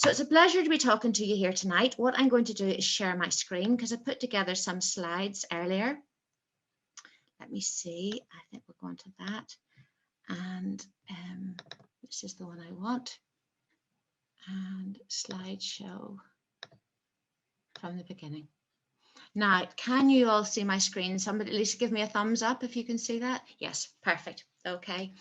So it's a pleasure to be talking to you here tonight. What I'm going to do is share my screen because I put together some slides earlier. Let me see, I think we're going to that. And this is the one I want. And slideshow from the beginning. Now, can you all see my screen? Somebody, Lisa, give me a thumbs up if you can see that. Yes, perfect. Okay.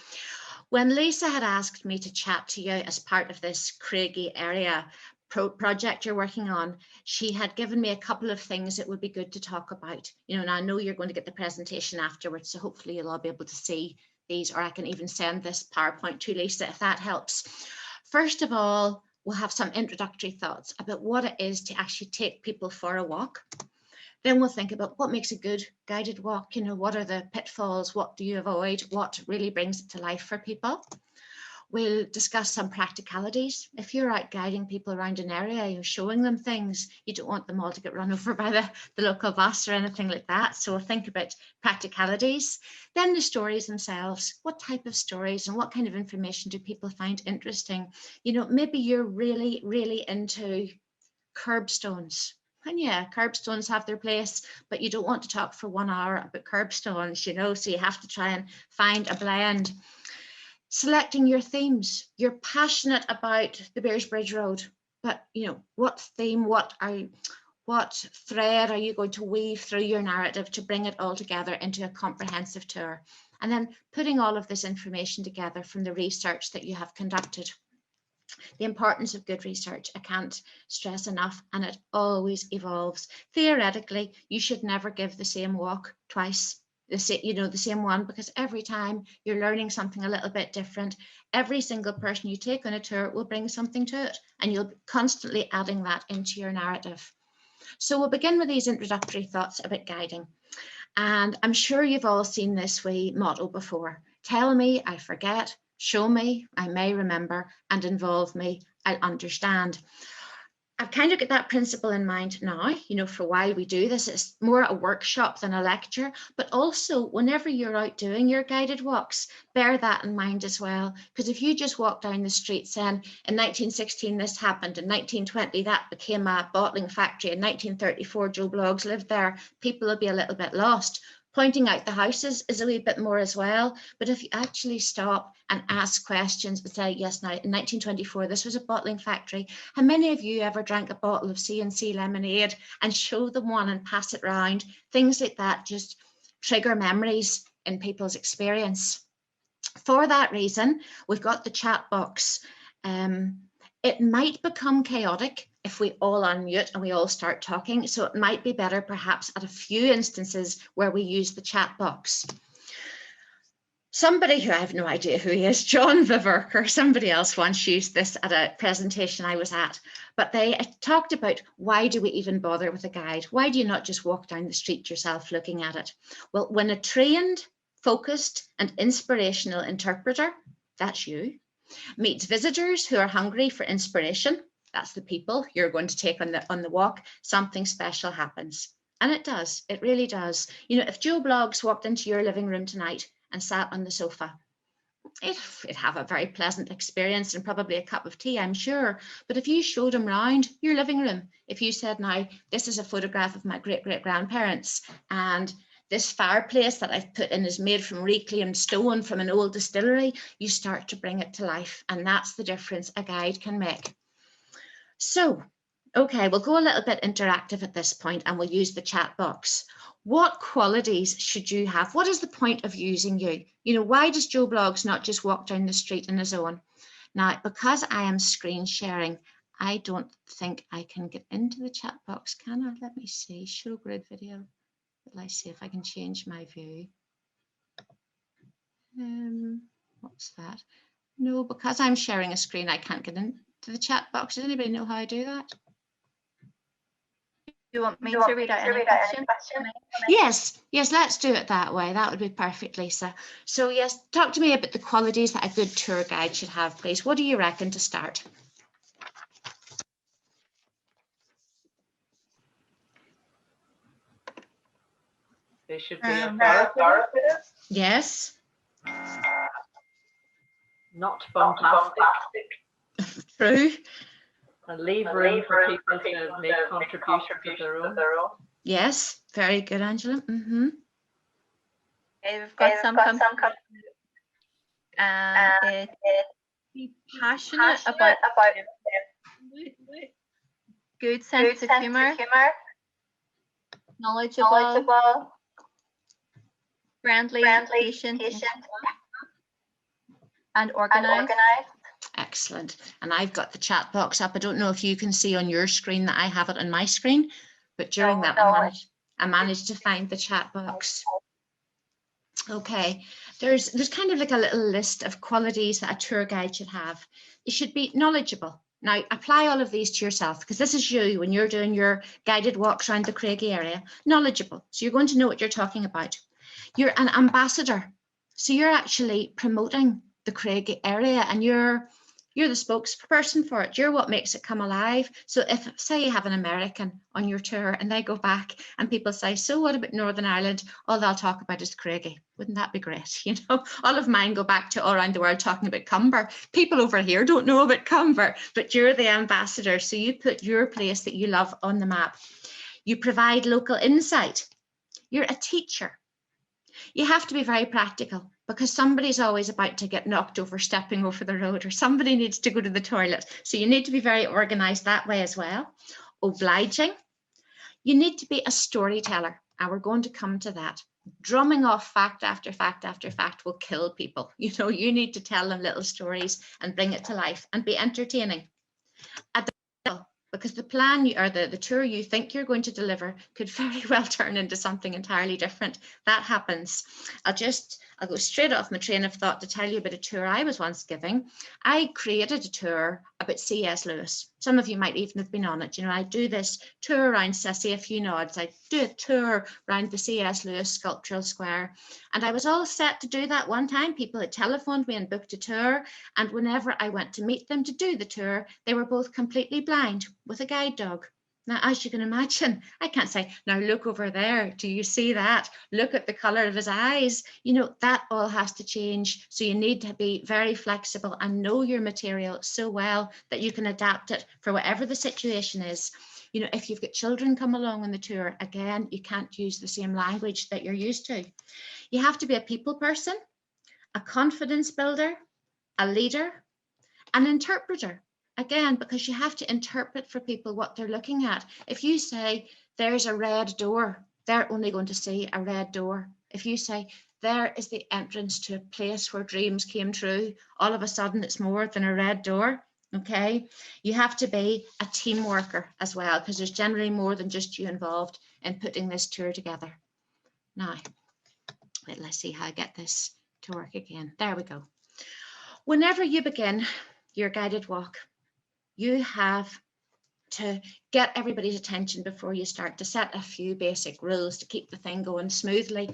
When Lisa had asked me to chat to you as part of this Cregagh area project you're working on, she had given me a couple of things that would be good to talk about. You know, and I know you're going to get the presentation afterwards, so hopefully you'll all be able to see these, or I can even send this PowerPoint to Lisa if that helps. First of all, we'll have some introductory thoughts about what it is to actually take people for a walk. Then we'll think about what makes a good guided walk. You know, what are the pitfalls? What do you avoid? What really brings it to life for people? We'll discuss some practicalities. If you're out guiding people around an area, you're showing them things, you don't want them all to get run over by the local bus or anything like that. So we'll think about practicalities. Then the stories themselves. What type of stories and what kind of information do people find interesting? You know, maybe you're really, really into curbstones. And yeah, curbstones have their place, but you don't want to talk for 1 hour about curbstones, you know, so you have to try and find a blend. Selecting your themes. You're passionate about the Bearsbridge Road, but you know, what theme, what thread are you going to weave through your narrative to bring it all together into a comprehensive tour? And then putting all of this information together from the research that you have conducted. The importance of good research, I can't stress enough, and it always evolves. Theoretically, you should never give the same walk twice, the same one, because every time you're learning something a little bit different. Every single person you take on a tour will bring something to it, and you'll be constantly adding that into your narrative. So we'll begin with these introductory thoughts about guiding. And I'm sure you've all seen this wee motto before. Tell me, I forget. Show me, I may remember, and involve me, I'll understand. I've kind of got that principle in mind now, you know, for why we do this. It's more a workshop than a lecture, but also whenever you're out doing your guided walks, bear that in mind as well. Because if you just walk down the street saying, in 1916 this happened, in 1920 that became a bottling factory, in 1934 Joe Bloggs lived there, people will be a little bit lost. Pointing out the houses is a wee bit more as well, but if you actually stop and ask questions and say, yes, now in 1924 this was a bottling factory, how many of you ever drank a bottle of C&C lemonade, and show them one and pass it round? Things like that just trigger memories in people's experience. For that reason, we've got the chat box. It might become chaotic if we all unmute and we all start talking, so it might be better perhaps at a few instances where we use the chat box. Somebody who I have no idea who he is, John Viverk or somebody else, once used this at a presentation I was at, but they talked about, why do we even bother with a guide? Why do you not just walk down the street yourself looking at it? Well, when a trained, focused and inspirational interpreter, that's you, meets visitors who are hungry for inspiration, that's the people you're going to take on the walk, something special happens. And it does, it really does. You know, if Joe Bloggs walked into your living room tonight and sat on the sofa, it'd have a very pleasant experience and probably a cup of tea, I'm sure. But if you showed him round your living room, if you said, now, this is a photograph of my great-great-grandparents, and this fireplace that I've put in is made from reclaimed stone from an old distillery, you start to bring it to life. And that's the difference a guide can make. So, okay, we'll go a little bit interactive at this point and we'll use the chat box. What qualities should you have? What is the point of using you? You know, why does Joe Bloggs not just walk down the street on his own? Now, because I am screen sharing, I don't think I can get into the chat box, can I? Let me see, show grid video. Let's see if I can change my view. What's that? No, because I'm sharing a screen, I can't get into the chat box. Does anybody know how I do that? You want me to read out any question? Yes, let's do it that way. That would be perfect, Lisa. So yes, talk to me about the qualities that a good tour guide should have, please. What do you reckon to start? They should be authoritative. Yes. Not bombastic. True. And leave room for people to make contributions of their own. Yes, very good, Angela. Okay, we've got some and be passionate about good sense of humor, knowledgeable, friendly, patient, and organized. Excellent. And I've got the chat box up. I don't know if you can see on your screen that I have it on my screen, but during that I managed to find the chat box. Okay, there's kind of like a little list of qualities that a tour guide should have. You should be knowledgeable. Now, apply all of these to yourself, because this is you when you're doing your guided walks around the Cregagh area. Knowledgeable, so you're going to know what you're talking about. You're an ambassador, so you're actually promoting the Cregagh area, and you're the spokesperson for it. You're what makes it come alive. So if, say, you have an American on your tour and they go back and people say, so what about Northern Ireland? All they'll talk about is Cregagh. Wouldn't that be great? You know, all of mine go back to all around the world talking about Cumber. People over here don't know about Cumber, but you're the ambassador. So you put your place that you love on the map. You provide local insight. You're a teacher. You have to be very practical, because somebody's always about to get knocked over stepping over the road, or somebody needs to go to the toilet. So you need to be very organized that way as well. Obliging. You need to be a storyteller, and we're going to come to that. Drumming off fact after fact after fact will kill people. You know, you need to tell them little stories and bring it to life and be entertaining. Because the plan or the tour you think you're going to deliver could very well turn into something entirely different. That happens. I'll go straight off my train of thought to tell you about a tour I was once giving. I created a tour about C.S. Lewis. Some of you might even have been on it. You know, I do this tour around, I see a few nods. I do a tour around the C.S. Lewis Sculptural Square. And I was all set to do that one time. People had telephoned me and booked a tour. And whenever I went to meet them to do the tour, they were both completely blind with a guide dog. Now, as you can imagine, I can't say, now look over there. Do you see that? Look at the color of his eyes. You know, that all has to change. So you need to be very flexible and know your material so well that you can adapt it for whatever the situation is. You know, if you've got children come along on the tour, again, you can't use the same language that you're used to. You have to be a people person, a confidence builder, a leader, an interpreter. Again, because you have to interpret for people what they're looking at. If you say, there's a red door, they're only going to see a red door. If you say, there is the entrance to a place where dreams came true, all of a sudden it's more than a red door. Okay, you have to be a team worker as well, because there's generally more than just you involved in putting this tour together. Now, let's see how I get this to work again. There we go. Whenever you begin your guided walk, you have to get everybody's attention before you start, to set a few basic rules to keep the thing going smoothly.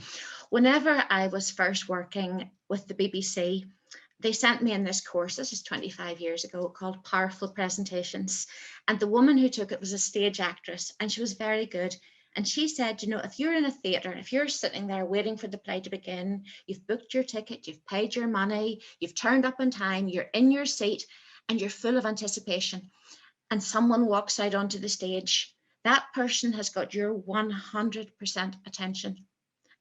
Whenever I was first working with the BBC, they sent me in this course, this is 25 years ago, called Powerful Presentations. And the woman who took it was a stage actress, and she was very good. And she said, you know, if you're in a theatre, if you're sitting there waiting for the play to begin, you've booked your ticket, you've paid your money, you've turned up on time, you're in your seat, and you're full of anticipation, and someone walks out onto the stage, that person has got your 100% attention,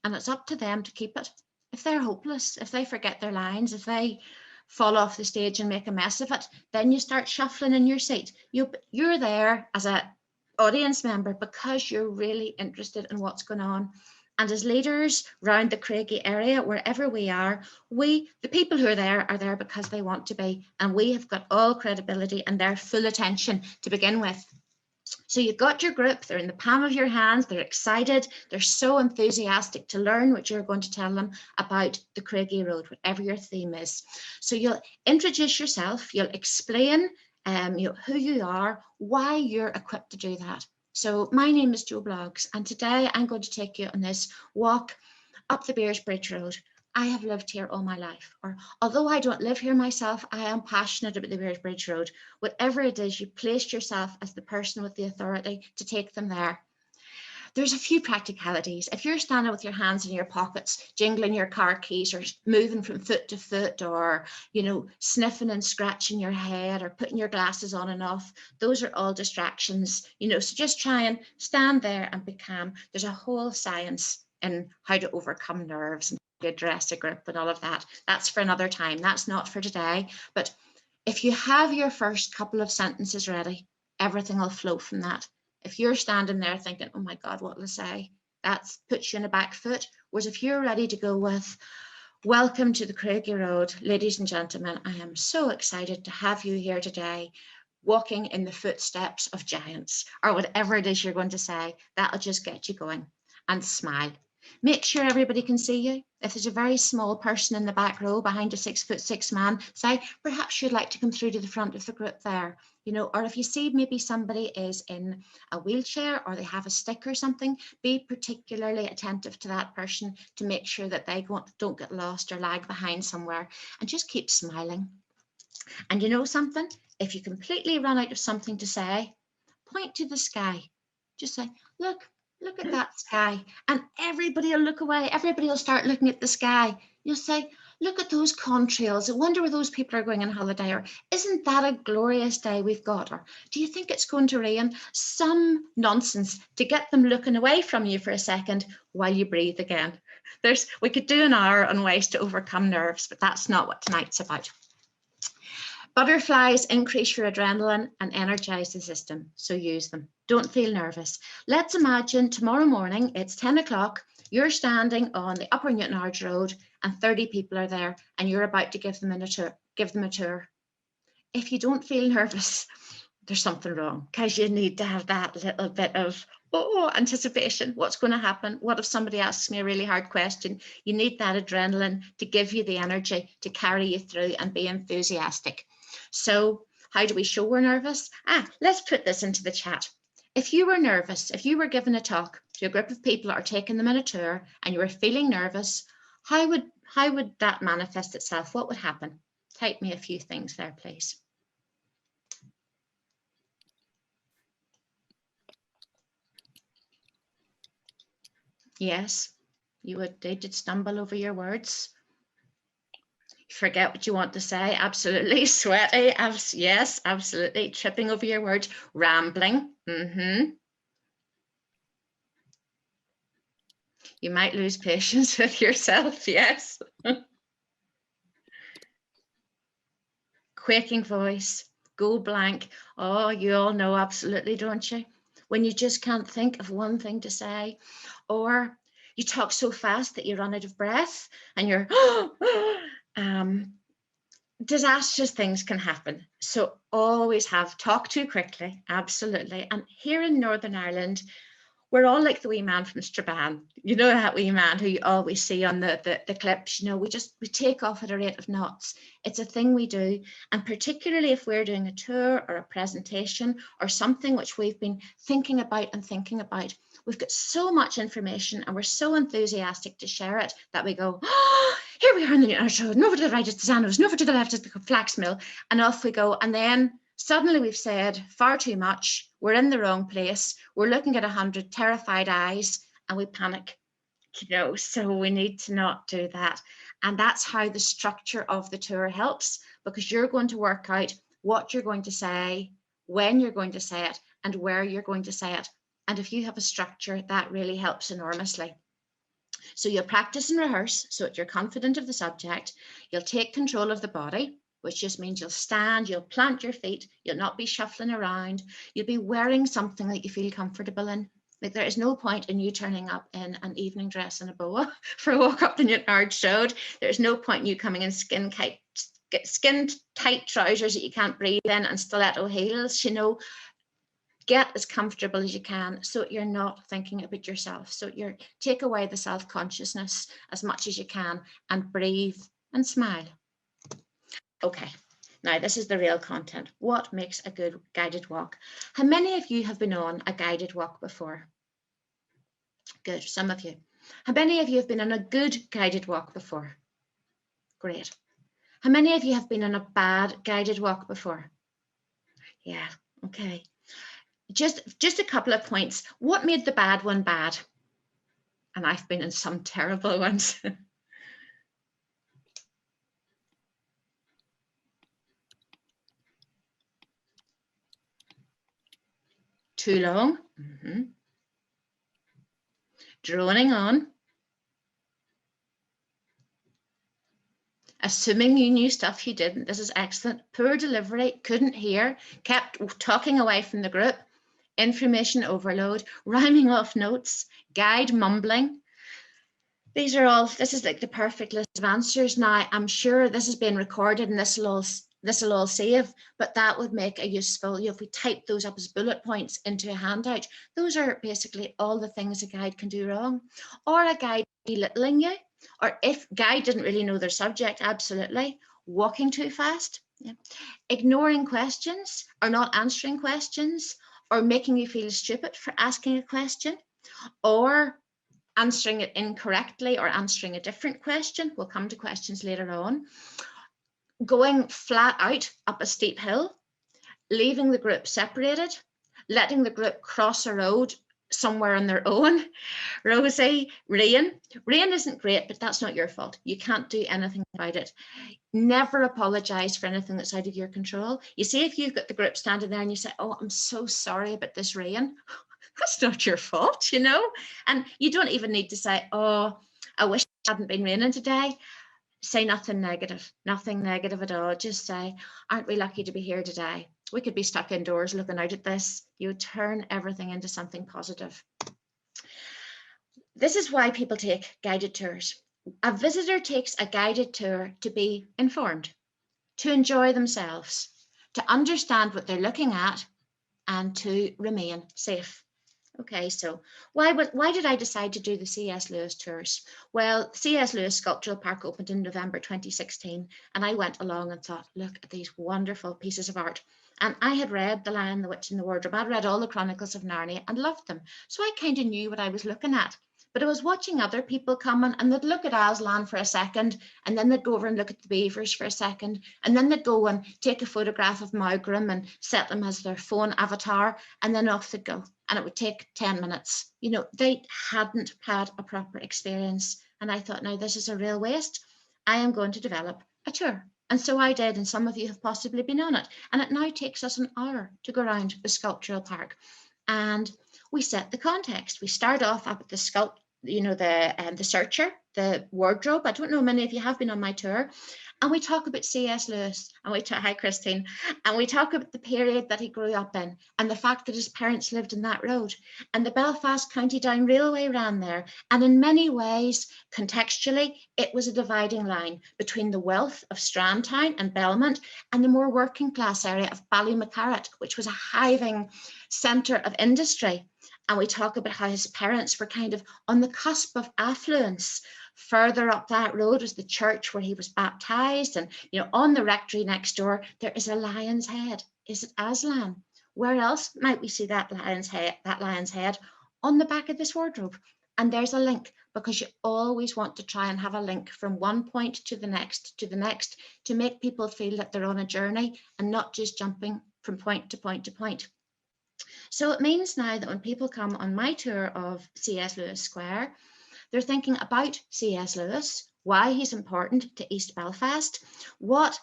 and it's up to them to keep it. If they're hopeless, if they forget their lines, if they fall off the stage and make a mess of it, then you start shuffling in your seat. You're there as an audience member because you're really interested in what's going on. And as leaders around the Cregagh area, wherever we are, the people who are there because they want to be, and we have got all credibility and their full attention to begin with. So you've got your group, they're in the palm of your hands, they're excited, they're so enthusiastic to learn what you're going to tell them about the Cregagh Road, whatever your theme is. So you'll introduce yourself, you'll explain who you are, why you're equipped to do that. So my name is Jo Bloggs, and today I'm going to take you on this walk up the Bearsbridge Road. I have lived here all my life, or although I don't live here myself, I am passionate about the Bearsbridge Road. Whatever it is, you placed yourself as the person with the authority to take them there. there's a few practicalities. If you're standing with your hands in your pockets, jingling your car keys or moving from foot to foot, or, you know, sniffing and scratching your head or putting your glasses on and off, those are all distractions, you know, so just try and stand there and be calm. There's a whole science in how to overcome nerves and how to address a group and all of that. That's for another time. That's not for today. But if you have your first couple of sentences ready, everything will flow from that. If you're standing there thinking, oh my God, what will I say? That puts you in a back foot. Whereas if you're ready to go with, welcome to the Cregagh Road, ladies and gentlemen, I am so excited to have you here today, walking in the footsteps of giants, or whatever it is you're going to say, that'll just get you going. And smile. Make sure everybody can see you. If there's a very small person in the back row behind a 6'6" man, say, perhaps you'd like to come through to the front of the group there, you know, or if you see maybe somebody is in a wheelchair or they have a stick or something, be particularly attentive to that person to make sure that they don't get lost or lag behind somewhere, and just keep smiling. And you know something? If you completely run out of something to say, point to the sky. Just say, look at that sky, and everybody will look away. Everybody will start looking at the sky. You'll say, look at those contrails. I wonder where those people are going on holiday, or isn't that a glorious day we've got, or do you think it's going to rain? Some nonsense to get them looking away from you for a second while you breathe again. We could do an hour on ways to overcome nerves, but that's not what tonight's about. Butterflies increase your adrenaline and energize the system, so use them. Don't feel nervous. Let's imagine tomorrow morning, it's 10 o'clock, you're standing on the Upper Newtownards Road and 30 people are there and you're about to give them a tour. If you don't feel nervous, there's something wrong, because you need to have that little bit of anticipation. What's going to happen? What if somebody asks me a really hard question? You need that adrenaline to give you the energy to carry you through and be enthusiastic. So how do we show we're nervous? Let's put this into the chat. If you were nervous, if you were given a talk to a group of people or taking them on a tour and you were feeling nervous, how would that manifest itself? What would happen? Type me a few things there, please. Yes, they did stumble over your words. Forget what you want to say. Absolutely. Sweaty. Yes, absolutely. Tripping over your words. Rambling. You might lose patience with yourself. Yes. Quaking voice. Go blank. Oh, you all know absolutely, don't you? When you just can't think of one thing to say, or you talk so fast that you run out of breath and you're disastrous things can happen. So always talk too quickly. Absolutely. And here in Northern Ireland, we're all like the wee man from Strabane. You know that wee man who you always see on the clips, you know, we take off at a rate of knots. It's a thing we do. And particularly if we're doing a tour or a presentation or something which we've been thinking about, we've got so much information and we're so enthusiastic to share it that we go, oh, here we are in the Newtownards Road, and over to the right is the Zanos, and over to the left is the flax mill, and off we go. And then suddenly we've said far too much, we're in the wrong place, we're looking at 100 terrified eyes and we panic, you know, so we need to not do that. And that's how the structure of the tour helps, because you're going to work out what you're going to say, when you're going to say it, and where you're going to say it. And if you have a structure, that really helps enormously. So you'll practice and rehearse so that you're confident of the subject. You'll take control of the body, which just means you'll stand, you'll plant your feet, you'll not be shuffling around, you'll be wearing something that you feel comfortable in. Like, there is no point in you turning up in an evening dress and a boa for a walk up the Newtownards Road. There's no point in you coming in skin tight trousers that you can't breathe in and stiletto heels, you know. Get as comfortable as you can so you're not thinking about yourself. So take away the self-consciousness as much as you can and breathe and smile. Okay, now this is the real content. What makes a good guided walk? How many of you have been on a guided walk before? Good, some of you. How many of you have been on a good guided walk before? Great. How many of you have been on a bad guided walk before? Yeah, okay. just a couple of points. What made the bad one bad? And I've been in some terrible ones. Too long. Droning on. Assuming you knew stuff you didn't. This is excellent. Poor delivery, couldn't hear, kept talking away from the group, information overload, rhyming off notes, guide mumbling. These are all, this is like the perfect list of answers. Now, I'm sure this has been recorded and this will all save, but that would make a useful, if we type those up as bullet points into a handout, those are basically all the things a guide can do wrong. Or a guide belittling you, or if guide didn't really know their subject, absolutely. Walking too fast, ignoring questions or not answering questions, or making you feel stupid for asking a question, or answering it incorrectly or answering a different question. We'll come to questions later on. Going flat out up a steep hill, leaving the group separated, letting the group cross a road somewhere on their own. Rosie, rain isn't great, but that's not your fault. You can't do anything about it. Never apologize for anything that's out of your control. You see, if you've got the group standing there and you say, oh, I'm so sorry about this rain, that's not your fault, you know? And you don't even need to say, oh, I wish it hadn't been raining today. Say nothing negative at all. Just say, aren't we lucky to be here today? We could be stuck indoors looking out at this. You turn everything into something positive. This is why people take guided tours. A visitor takes a guided tour to be informed, to enjoy themselves, to understand what they're looking at, and to remain safe. Okay, so why did I decide to do the C.S. Lewis tours? Well, C.S. Lewis Sculptural Park opened in November 2016, and I went along and thought, look at these wonderful pieces of art. And I had read The Lion, the Witch and the Wardrobe. I'd read all the Chronicles of Narnia and loved them. So I kind of knew what I was looking at. But I was watching other people coming, and they'd look at Aslan for a second, and then they'd go over and look at the beavers for a second, and then they'd go and take a photograph of Mowgrim and set them as their phone avatar, and then off they'd go. And it would take 10 minutes. You know, they hadn't had a proper experience. And I thought, now this is a real waste. I am going to develop a tour. And so I did, and some of you have possibly been on it. And it now takes us an hour to go around the sculptural park. And we set the context. We start off up at the the searcher, the wardrobe. I don't know, many of you have been on my tour. And we talk about C.S. Lewis, and hi Christine, and we talk about the period that he grew up in, and the fact that his parents lived in that road, and the Belfast County Down Railway ran there. And in many ways, contextually, it was a dividing line between the wealth of Strandtown and Belmont and the more working class area of Ballymacarrat, which was a hiving centre of industry. And we talk about how his parents were kind of on the cusp of affluence. Further up that road was the church where he was baptized, and on the rectory next door there is a lion's head. Is it Aslan? Where else might we see that lion's head? On the back of this wardrobe. And there's a link, because you always want to try and have a link from one point to the next to make people feel that they're on a journey and not just jumping from point to point to point. So it means now that when people come on my tour of C.S. Lewis Square, they're thinking about C.S. Lewis, why he's important to East Belfast, what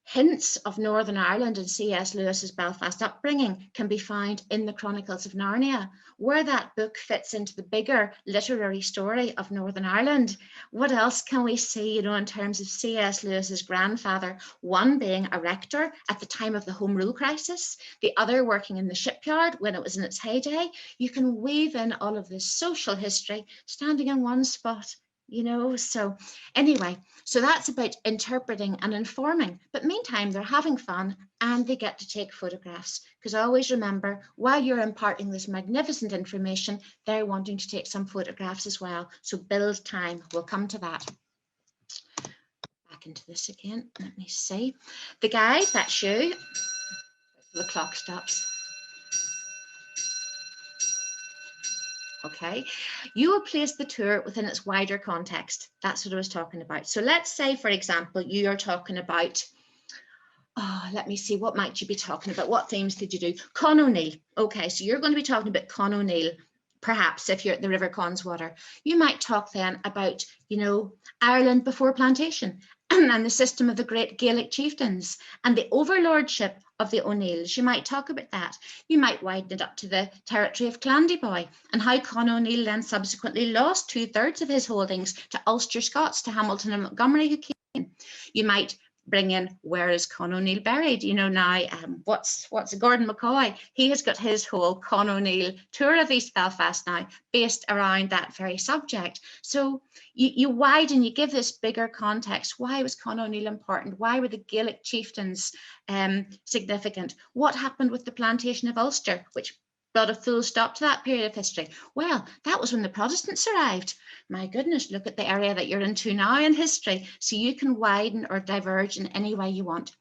hints of Northern Ireland and C.S. Lewis's Belfast upbringing can be found in the Chronicles of Narnia, where that book fits into the bigger literary story of Northern Ireland. What else can we see, in terms of C.S. Lewis's grandfather, one being a rector at the time of the Home Rule crisis, the other working in the shipyard when it was in its heyday. You can weave in all of this social history standing in one spot. So anyway, so that's about interpreting and informing. But meantime, they're having fun and they get to take photographs, because always remember, while you're imparting this magnificent information, they're wanting to take some photographs as well. So build time. We'll come to that. Back into this again. Let me see. The guide, that's you. The clock stops. Okay, you will place the tour within its wider context. That's what I was talking about. So let's say, for example, you are talking about Oh, let me see, what might you be talking about? What themes did you do? Con O'Neill. Okay, so you're going to be talking about Con O'Neill, perhaps if you're at the River Connswater. You might talk then about, you know, Ireland before plantation and the system of the great Gaelic chieftains and the overlordship of the O'Neills. You might talk about that. You might widen it up to the territory of Clandyboy and how Con O'Neill then subsequently lost 2/3 of his holdings to Ulster Scots, to Hamilton and Montgomery who came in. You might bring in, where is Con O'Neill buried? You know, now what's Gordon McCoy? He has got his whole Con O'Neill tour of East Belfast now based around that very subject. So you widen, you give this bigger context. Why was Con O'Neill important? Why were the Gaelic chieftains significant? What happened with the plantation of Ulster, which brought a full stop to that period of history? Well, that was when the Protestants arrived. My goodness, look at the area that you're into now in history. So you can widen or diverge in any way you want.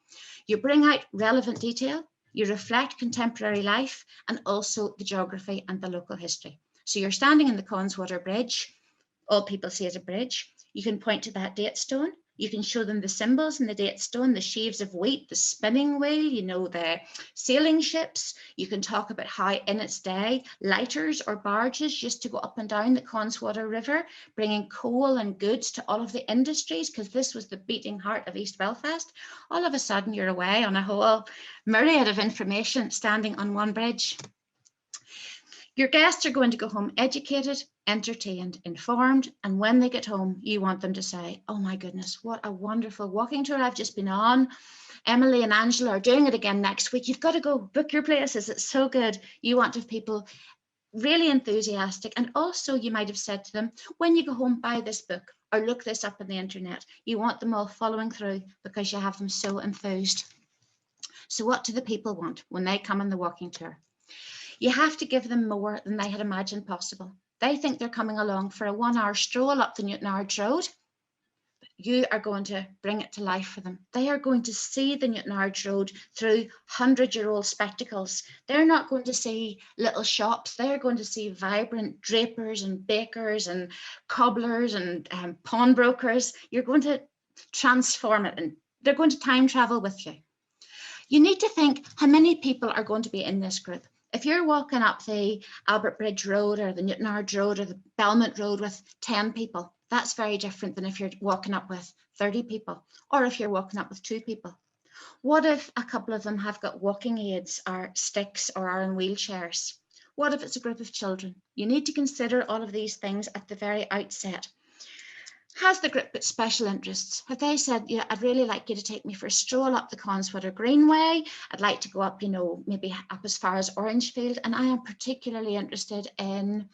You bring out relevant detail, you reflect contemporary life, and also the geography and the local history. So you're standing in the Connswater Bridge. All people see is a bridge. You can point to that date stone. You can show them the symbols in the date stone, the sheaves of wheat, the spinning wheel, you know, the sailing ships. You can talk about how in its day, lighters or barges used to go up and down the Connswater River, bringing coal and goods to all of the industries, because this was the beating heart of East Belfast. All of a sudden, you're away on a whole myriad of information standing on one bridge. Your guests are going to go home educated, entertained, informed, and when they get home, you want them to say, oh my goodness, what a wonderful walking tour I've just been on. Emily and Angela are doing it again next week. You've got to go book your places. It's so good. You want to have people really enthusiastic. And also you might have said to them, when you go home, buy this book or look this up on the internet. You want them all following through because you have them so enthused. So what do the people want when they come on the walking tour? You have to give them more than they had imagined possible. They think they're coming along for a 1-hour stroll up the Newtownards Road. You are going to bring it to life for them. They are going to see the Newtownards Road through 100-year-old spectacles. They're not going to see little shops. They're going to see vibrant drapers and bakers and cobblers and pawnbrokers. You're going to transform it and they're going to time travel with you. You need to think how many people are going to be in this group. If you're walking up the Albert Bridge Road or the Newtownards Road or the Belmont Road with 10 people, that's very different than if you're walking up with 30 people or if you're walking up with 2 people. What if a couple of them have got walking aids or sticks or are in wheelchairs? What if it's a group of children? You need to consider all of these things at the very outset. Has the group got special interests? Have they said, yeah, I'd really like you to take me for a stroll up the Connswater Greenway. I'd like to go up, you know, maybe up as far as Orangefield. And I am particularly interested in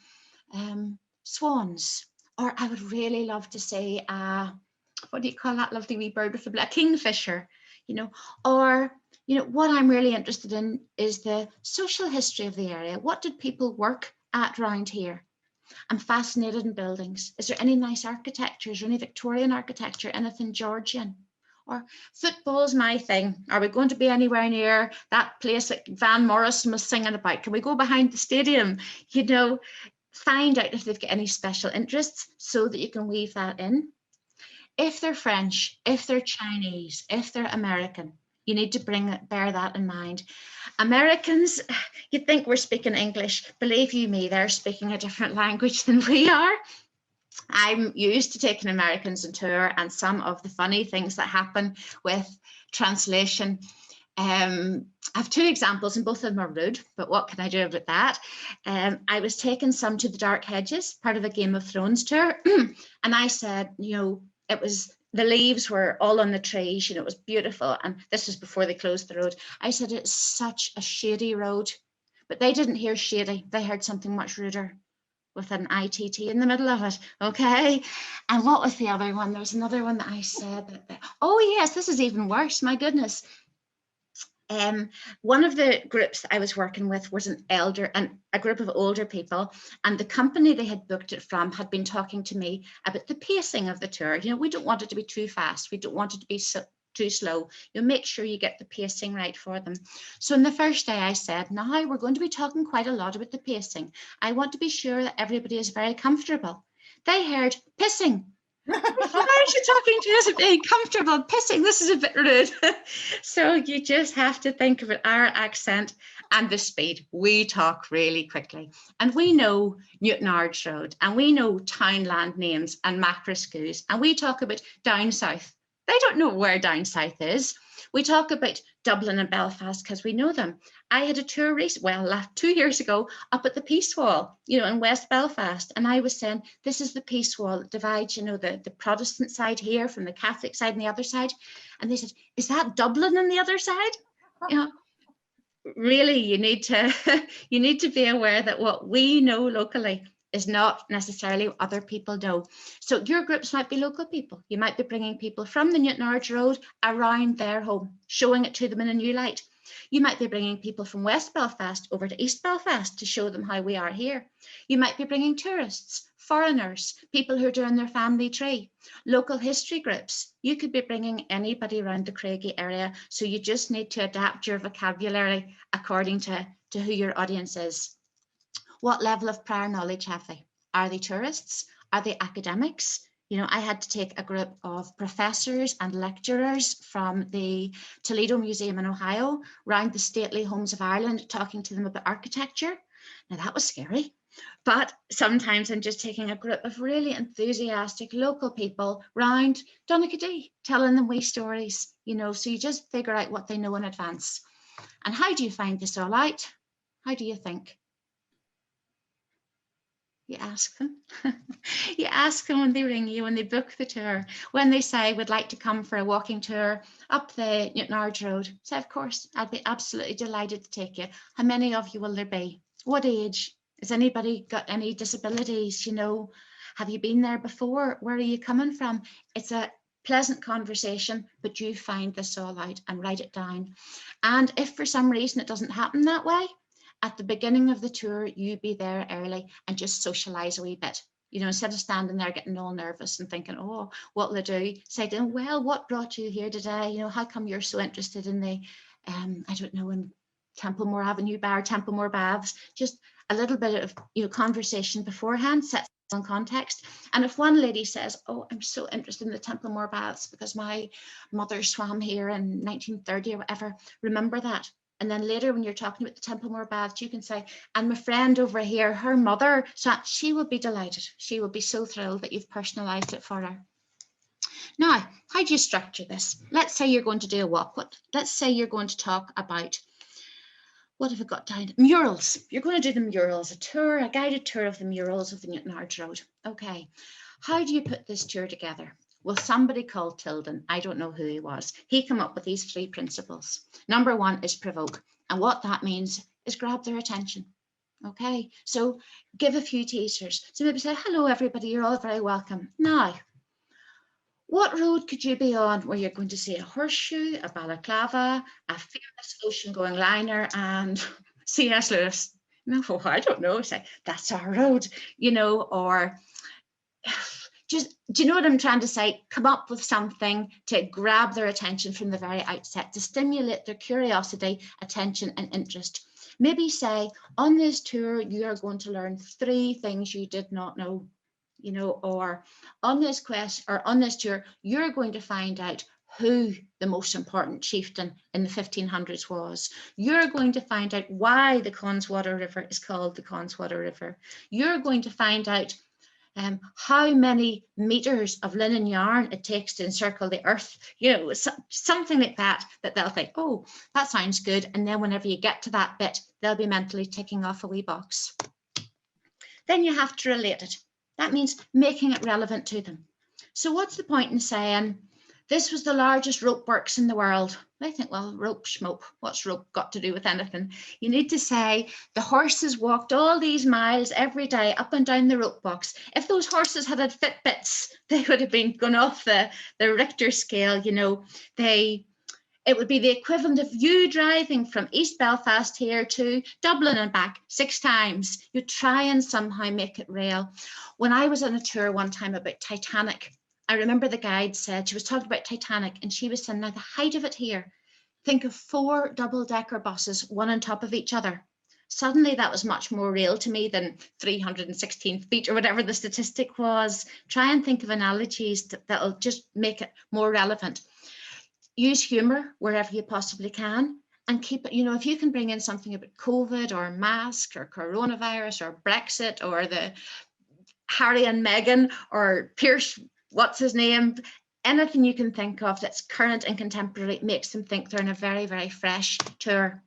swans. Or I would really love to see, what do you call that lovely wee bird with the black kingfisher, you know? Or, you know, what I'm really interested in is the social history of the area. What did people work at round here? I'm fascinated in buildings. Is there any nice architecture? Is there any Victorian architecture? Anything Georgian? Or football's my thing. Are we going to be anywhere near that place that Van Morrison was singing about? Can we go behind the stadium? You know, find out if they've got any special interests so that you can weave that in. If they're French, if they're Chinese, if they're American, you need to bear that in mind. Americans, you think we're speaking English. Believe you me, they're speaking a different language than we are. I'm used to taking Americans on tour and some of the funny things that happen with translation. I have 2 examples and both of them are rude, but what can I do about that? I was taking some to the Dark Hedges, part of a Game of Thrones tour, and I said, you know, it was, the leaves were all on the trees, you know, it was beautiful. And this was before they closed the road. I said, it's such a shady road, but they didn't hear shady. They heard something much ruder with an ITT in the middle of it. Okay. And what was the other one? There was another one that I said, oh yes, this is even worse. My goodness. One of the groups that I was working with was a group of older people, and the company they had booked it from had been talking to me about the pacing of the tour. You know, we don't want it to be too fast. We don't want it to be too slow. You make sure you get the pacing right for them. So in the first day I said, now we're going to be talking quite a lot about the pacing. I want to be sure that everybody is very comfortable. They heard pissing. Why are you talking to us about being comfortable pissing? This is a bit rude. So you just have to think about our accent and the speed. We talk really quickly, and we know Newton Ards Road, and we know townland names and macro schools, and we talk about down south. They don't know where down south is. We talk about Dublin and Belfast because we know them. I had a tour well, 2 years ago up at the Peace Wall, in West Belfast. And I was saying, this is the Peace Wall that divides, the Protestant side here from the Catholic side and the other side. And they said, is that Dublin on the other side? Really, you need to be aware that what we know locally is not necessarily what other people know. So your groups might be local people. You might be bringing people from the Newton Ards Road around their home, showing it to them in a new light. You might be bringing people from West Belfast over to East Belfast to show them how we are here. You might be bringing tourists, foreigners, people who are doing their family tree, local history groups. You could be bringing anybody around the Cregagh area. So you just need to adapt your vocabulary according to who your audience is. What level of prior knowledge have they? Are they tourists? Are they academics? I had to take a group of professors and lecturers from the Toledo Museum in Ohio round the stately homes of Ireland, talking to them about architecture. Now that was scary, but sometimes I'm just taking a group of really enthusiastic local people round Donaghadee, telling them wee stories, so you just figure out what they know in advance. And how do you find this all out? How do you think? You ask them. You ask them when they ring you, when they book the tour, when they say, would like to come for a walking tour up the Newton Ards Road. Say, of course, I'd be absolutely delighted to take you. How many of you will there be? What age? Has anybody got any disabilities? Have you been there before? Where are you coming from? It's a pleasant conversation, but you find this all out and write it down. And if for some reason it doesn't happen that way, at the beginning of the tour, you be there early and just socialise a wee bit. Instead of standing there getting all nervous and thinking, oh, what'll I do? Say to them, well, what brought you here today? How come you're so interested in the, I don't know, in Templemore Avenue Bar, Templemore Baths? Just a little bit of, conversation beforehand, sets on context. And if one lady says, oh, I'm so interested in the Templemore Baths because my mother swam here in 1930 or whatever, remember that. And then later when you're talking about the Templemore Baths, you can say, and my friend over here, her mother, so she will be delighted. She will be so thrilled that you've personalised it for her. Now, how do you structure this? Let's say you're going to do a walk. Let's say you're going to talk about, what have I got down? Murals. You're going to do the murals, a guided tour of the murals of the Newton Ards Road. Okay, how do you put this tour together? Well, somebody called Tilden, I don't know who he was, he came up with these 3 principles. Number 1 is provoke. And what that means is grab their attention. Okay, so give a few teasers. So maybe say, hello, everybody, you're all very welcome. Now, what road could you be on where you're going to see a horseshoe, a balaclava, a famous ocean-going liner, and C.S. Lewis? No, I don't know. Say, that's our road, or just, do you know what I'm trying to say? Come up with something to grab their attention from the very outset, to stimulate their curiosity, attention, and interest. Maybe say, on this tour, you are going to learn 3 things you did not know, or on this quest or on this tour, you're going to find out who the most important chieftain in the 1500s was. You're going to find out why the Connswater River is called the Connswater River. You're going to find out how many meters of linen yarn it takes to encircle the earth, something like that they'll think, oh, that sounds good. And then whenever you get to that bit, they'll be mentally ticking off a wee box. Then you have to relate it. That means making it relevant to them. So what's the point in saying, this was the largest rope works in the world? They think, well, rope schmope, what's rope got to do with anything? You need to say, the horses walked all these miles every day up and down the rope box. If those horses had Fitbits, they would have been gone off the Richter scale, it would be the equivalent of you driving from East Belfast here to Dublin and back 6 times. You try and somehow make it real. When I was on a tour one time about Titanic, I remember the guide said, she was talking about Titanic, and she was saying, now the height of it here, think of 4 double-decker buses, one on top of each other. Suddenly that was much more real to me than 316 feet or whatever the statistic was. Try and think of analogies that'll just make it more relevant. Use humor wherever you possibly can, and keep it, you know, if you can bring in something about COVID or mask or coronavirus or Brexit or the Harry and Meghan or Pierce, what's his name, anything you can think of that's current and contemporary makes them think they're in a very, very fresh tour.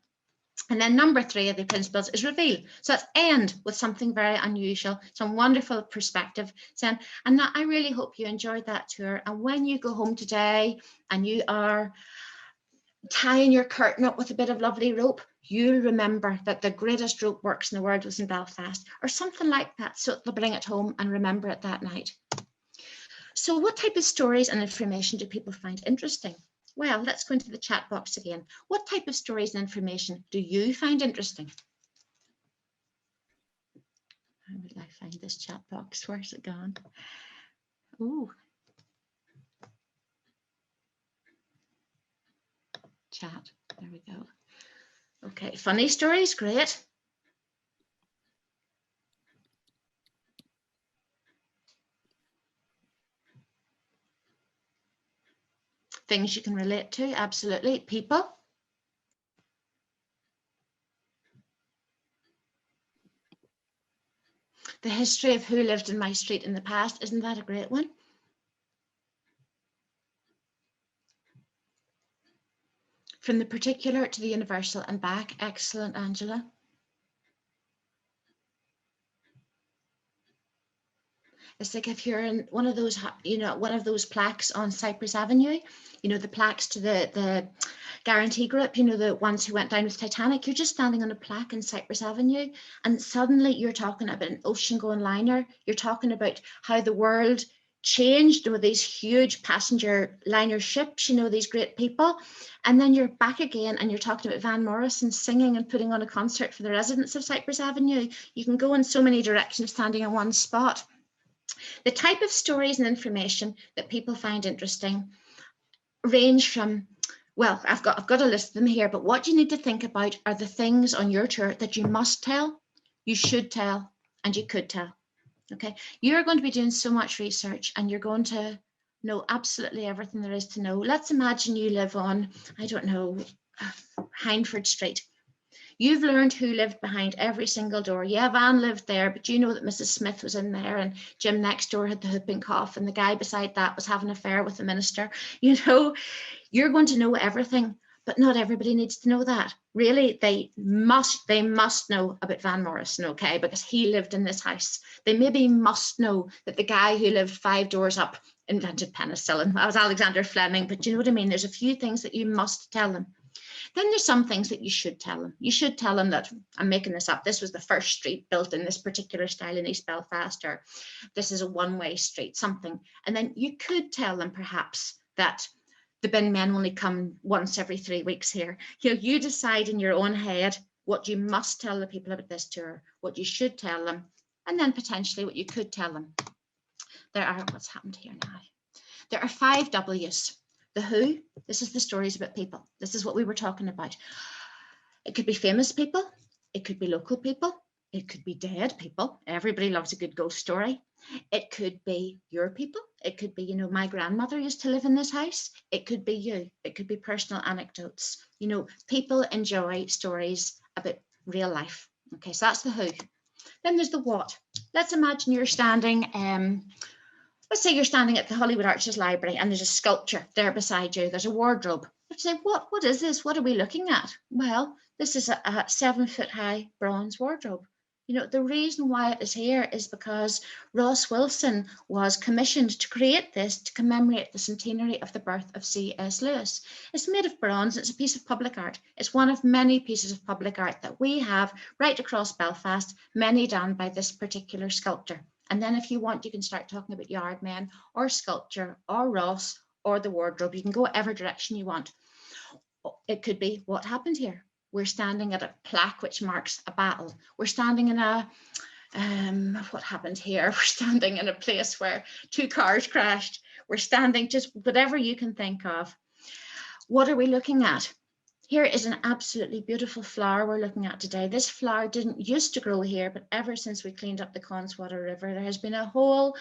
And then number 3 of the principles is reveal. So let's end with something very unusual, some wonderful perspective. And now I really hope you enjoyed that tour. And when you go home today and you are tying your curtain up with a bit of lovely rope, you'll remember that the greatest rope works in the world was in Belfast, or something like that. So they'll bring it home and remember it that night. So what type of stories and information do people find interesting? Well, let's go into the chat box again. What type of stories and information do you find interesting? How will I find this chat box? Where's it gone? Oh. Chat, there we go. Okay, funny stories, great. Things you can relate to, absolutely. People. The history of who lived in my street in the past, isn't that a great one? From the particular to the universal and back, excellent, Angela. It's like if you're in one of those, you know, one of those plaques on Cypress Avenue, you know, the plaques to the guarantee group, you know, the ones who went down with Titanic, you're just standing on a plaque in Cypress Avenue and suddenly you're talking about an ocean going liner. You're talking about how the world changed with these huge passenger liner ships, you know, these great people. And then you're back again and you're talking about Van Morrison singing and putting on a concert for the residents of Cypress Avenue. You can go in so many directions standing in one spot. The type of stories and information that people find interesting range from, well, I've got a list of them here, but what you need to think about are the things on your tour that you must tell, you should tell, and you could tell. Okay, you're going to be doing so much research and you're going to know absolutely everything there is to know. Let's imagine you live on, I don't know, Hindford Street. You've learned who lived behind every single door. Yeah, Van lived there, but you know that Mrs. Smith was in there and Jim next door had the whooping cough and the guy beside that was having an affair with the minister. You know, you're going to know everything, but not everybody needs to know that. Really, they must know about Van Morrison, okay, because he lived in this house. They maybe must know that the guy who lived 5 doors up invented penicillin. That was Alexander Fleming, but you know what I mean? There's a few things that you must tell them. Then there's some things that you should tell them. You should tell them that, I'm making this up, this was the first street built in this particular style in East Belfast, or this is a one-way street, something. And then you could tell them perhaps that the bin men only come once every 3 weeks here. You know, you decide in your own head what you must tell the people about this tour, what you should tell them, and then potentially what you could tell them. There are, what's happened here now? There are 5 W's. The who, this is the stories about people. This is what we were talking about. It could be famous people. It could be local people. It could be dead people. Everybody loves a good ghost story. It could be your people. It could be, you know, my grandmother used to live in this house. It could be you. It could be personal anecdotes. You know, people enjoy stories about real life. Okay, so that's the who. Then there's the what. Let's imagine you're standing, let's say you're standing at the Hollywood Arches Library and there's a sculpture there beside you. There's a wardrobe. You say, what is this? What are we looking at? Well, this is a 7-foot-high bronze wardrobe. You know, the reason why it is here is because Ross Wilson was commissioned to create this to commemorate the centenary of the birth of C.S. Lewis. It's made of bronze. It's a piece of public art. It's one of many pieces of public art that we have right across Belfast, many done by this particular sculptor. And then if you want, you can start talking about Yardmen or sculpture or Ross or the wardrobe. You can go whatever direction you want. It could be what happened here. We're standing at a plaque which marks a battle. We're standing in a, what happened here? We're standing in a place where 2 cars crashed. We're standing, just whatever you can think of. What are we looking at? Here is an absolutely beautiful flower we're looking at today. This flower didn't used to grow here, but ever since we cleaned up the Connswater River, there has been a whole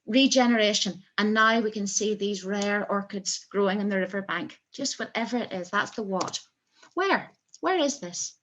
regeneration, and now we can see these rare orchids growing in the riverbank. Just whatever it is, that's the what. Where is this?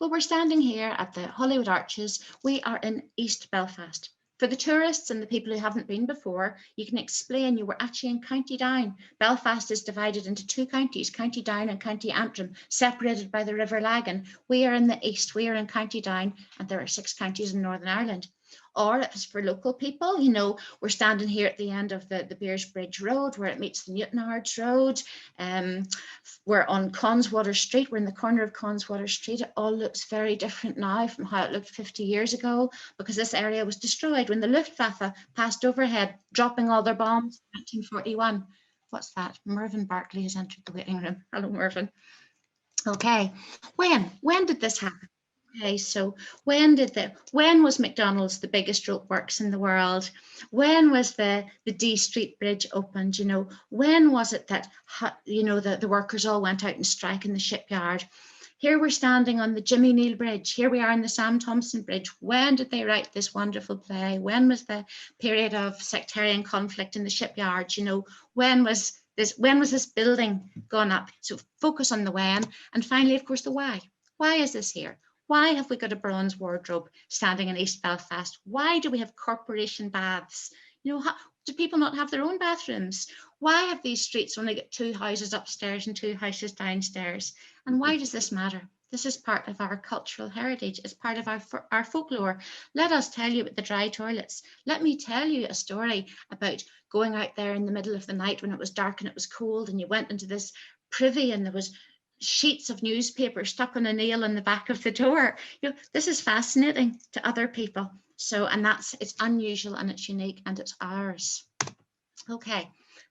Well, we're standing here at the Hollywood Arches. We are in East Belfast. For the tourists and the people who haven't been before, you can explain you were actually in County Down. Belfast is divided into two counties, County Down and County Antrim, separated by the River Lagan. We are in the east, we are in County Down, and there are 6 counties in Northern Ireland. Or if it's for local people, you know, we're standing here at the end of the Beers Bridge Road where it meets the Newtonards Road. We're on Connswater Street. We're in the corner of Connswater Street. It all looks very different now from how it looked 50 years ago, because this area was destroyed when the Luftwaffe passed overhead, dropping all their bombs in 1941. What's that? Mervyn Barkley has entered the waiting room. Hello, Mervyn. Okay, when did this happen? Okay, so when was McDonald's the biggest rope works in the world? When was the D Street Bridge opened? You know, when was it that, you know, the workers all went out and strike in the shipyard? Here we're standing on the Jimmy Neal Bridge. Here we are in the Sam Thompson Bridge. When did they write this wonderful play? When was the period of sectarian conflict in the shipyards? You know, when was this building gone up? So focus on the when, and finally, of course, the why. Why is this here? Why have we got a bronze wardrobe standing in East Belfast? Why do we have corporation baths? You know, do people not have their own bathrooms? Why have these streets only got 2 houses upstairs and 2 houses downstairs? And why does this matter? This is part of our cultural heritage. It's part of our folklore. Let us tell you about the dry toilets. Let me tell you a story about going out there in the middle of the night when it was dark and it was cold, and you went into this privy and there was sheets of newspaper stuck on a nail in the back of the door. You know, this is fascinating to other people. So, and it's unusual and it's unique and it's ours. Okay,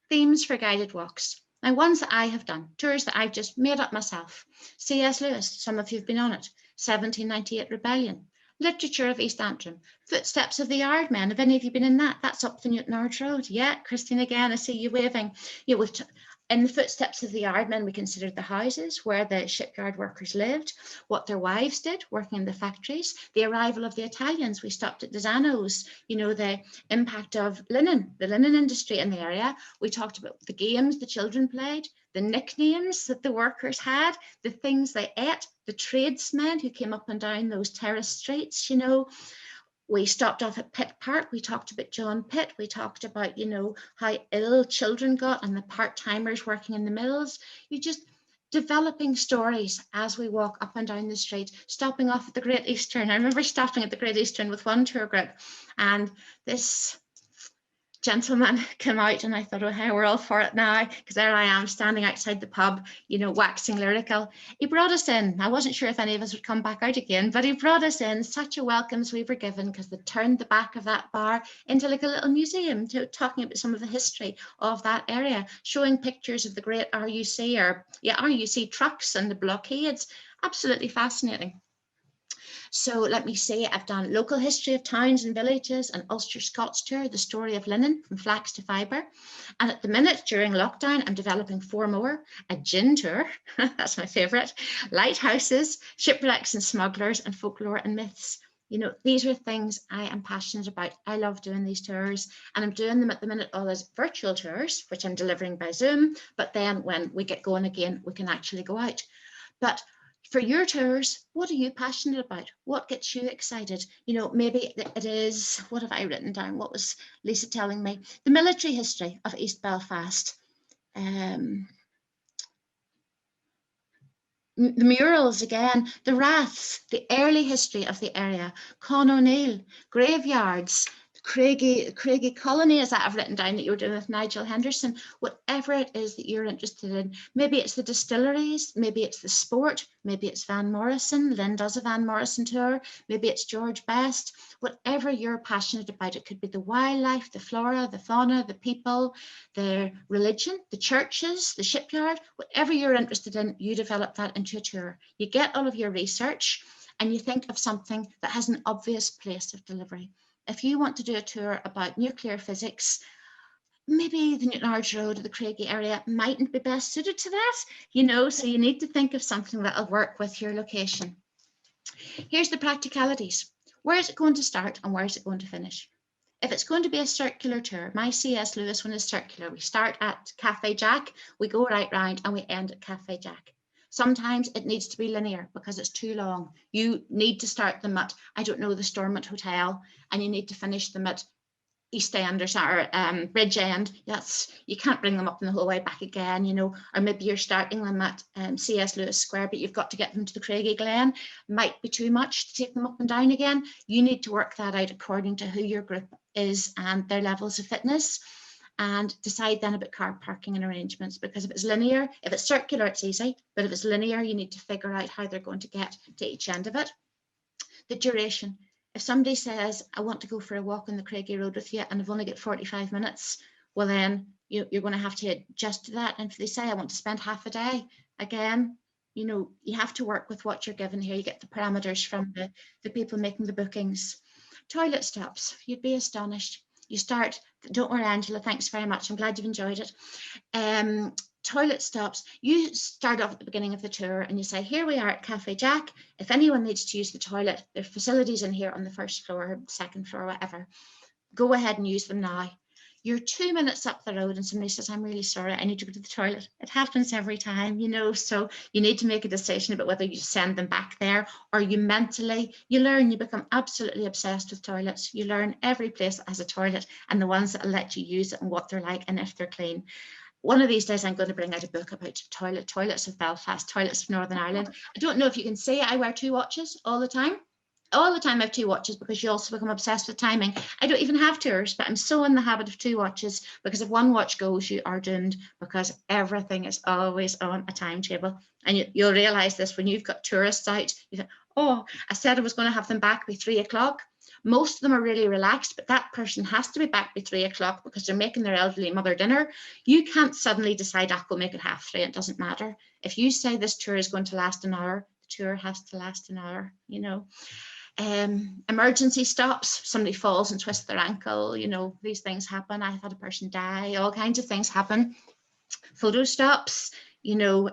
themes for guided walks. Now, ones that I have done, tours that I've just made up myself. C.S. Lewis, some of you have been on it. 1798 Rebellion. Literature of East Antrim. Footsteps of the Yardmen. Have any of you been in that? That's up the Newtonards Road. Yeah, Christine, again, I see you waving. Yeah, in the footsteps of the Yardmen, we considered the houses where the shipyard workers lived, what their wives did working in the factories, the arrival of the Italians. We stopped at Desano's, you know, the impact of linen, the linen industry in the area. We talked about the games the children played, the nicknames that the workers had, the things they ate, the tradesmen who came up and down those terrace streets, you know. We stopped off at Pitt Park. We talked about John Pitt. We talked about, you know, how ill children got and the part-timers working in the mills. You just developing stories as we walk up and down the street, stopping off at the Great Eastern. I remember stopping at the Great Eastern with one tour group, and this gentleman came out and I thought, oh, hey, we're all for it now, because there I am standing outside the pub, you know, waxing lyrical. He brought us in. I wasn't sure if any of us would come back out again, but he brought us in. Such a welcome as we were given, because they turned the back of that bar into like a little museum, talking about some of the history of that area, showing pictures of the great RUC trucks and the blockades. Absolutely fascinating. So let me see, I've done local history of towns and villages, an Ulster Scots tour, the story of linen from flax to fibre. And at the minute, during lockdown, I'm developing 4 more, a gin tour, that's my favourite, lighthouses, shipwrecks and smugglers, and folklore and myths. You know, these are things I am passionate about. I love doing these tours, and I'm doing them at the minute all as virtual tours, which I'm delivering by Zoom. But then when we get going again, we can actually go out. But for your tours, what are you passionate about? What gets you excited? You know, maybe it is, what have I written down? What was Lisa telling me? The military history of East Belfast. The murals again, the raths, the early history of the area, Con O'Neill, graveyards, Cregagh Colony, as I've written down that you're doing with Nigel Henderson, whatever it is that you're interested in. Maybe it's the distilleries, maybe it's the sport, maybe it's Van Morrison. Lynn does a Van Morrison tour, maybe it's George Best. Whatever you're passionate about, it could be the wildlife, the flora, the fauna, the people, the religion, the churches, the shipyard, whatever you're interested in, you develop that into a tour. You get all of your research and you think of something that has an obvious place of delivery. If you want to do a tour about nuclear physics, maybe the Newton Arch Road or the Cregagh area mightn't be best suited to that, you know, so you need to think of something that'll work with your location. Here's the practicalities. Where is it going to start and where is it going to finish? If it's going to be a circular tour, my C.S. Lewis one is circular. We start at Cafe Jack, we go right round and we end at Cafe Jack. Sometimes it needs to be linear because it's too long. You need to start them at, I don't know, the Stormont Hotel, and you need to finish them at East End or Bridge End. You can't bring them up in the whole way back again, you know, or maybe you're starting them at C.S. Lewis Square, but you've got to get them to the Cregagh Glen. Might be too much to take them up and down again. You need to work that out according to who your group is and their levels of fitness, and decide then about car parking and arrangements, because if it's linear, if it's circular, it's easy, but if it's linear, you need to figure out how they're going to get to each end of it. The duration. If somebody says, I want to go for a walk on the Cregagh Road with you and I've only got 45 minutes, well then you're going to have to adjust to that. And if they say, I want to spend half a day, again, you know, you have to work with what you're given here. You get the parameters from the people making the bookings. Toilet stops, you'd be astonished. You start, don't worry, Angela, thanks very much. I'm glad you've enjoyed it. Toilet stops, you start off at the beginning of the tour and you say, here we are at Cafe Jack. If anyone needs to use the toilet, there are facilities in here on the first floor, second floor, whatever. Go ahead and use them now. You're 2 minutes up the road and somebody says, I'm really sorry, I need to go to the toilet. It happens every time, you know, so you need to make a decision about whether you send them back there or you mentally, you learn, you become absolutely obsessed with toilets. You learn every place that has a toilet and the ones that will let you use it and what they're like and if they're clean. One of these days, I'm going to bring out a book about toilets of Belfast, toilets of Northern Ireland. I don't know if you can see, I wear 2 watches all the time. All the time I have 2 watches because you also become obsessed with timing. I don't even have tours, but I'm so in the habit of 2 watches because if one watch goes, you are doomed because everything is always on a timetable. And you'll realize this when you've got tourists out. You think, oh, I said I was going to have them back by 3 o'clock. Most of them are really relaxed, but that person has to be back by 3 o'clock because they're making their elderly mother dinner. You can't suddenly decide, we'll make it 3:30. It doesn't matter. If you say this tour is going to last an hour, the tour has to last an hour, you know. Emergency stops, somebody falls and twists their ankle, you know, these things happen. I've had a person die, all kinds of things happen. Photo stops, you know,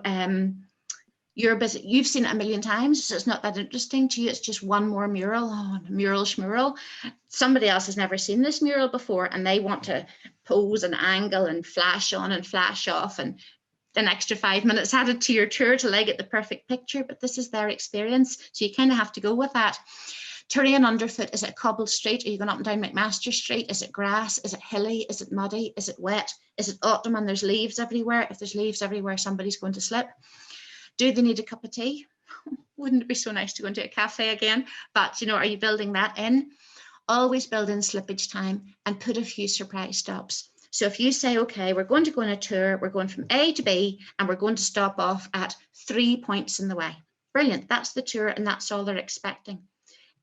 you're busy, you've seen it a million times, so it's not that interesting to you. It's just one more mural. Oh, mural schmural. Somebody else has never seen this mural before and they want to pose and angle and flash on and flash off and an extra 5 minutes added to your tour till they get the perfect picture, but this is their experience, so you kind of have to go with that. Terrain underfoot, is it a cobbled street? Are you going up and down McMaster Street? Is it grass? Is it hilly? Is it muddy? Is it wet? Is it autumn and there's leaves everywhere? If there's leaves everywhere, somebody's going to slip. Do they need a cup of tea? Wouldn't it be so nice to go into a cafe again? But, you know, are you building that in? Always build in slippage time and put a few surprise stops. So if you say, okay, we're going to go on a tour, we're going from A to B, and we're going to stop off at 3 points in the way. Brilliant, that's the tour and that's all they're expecting.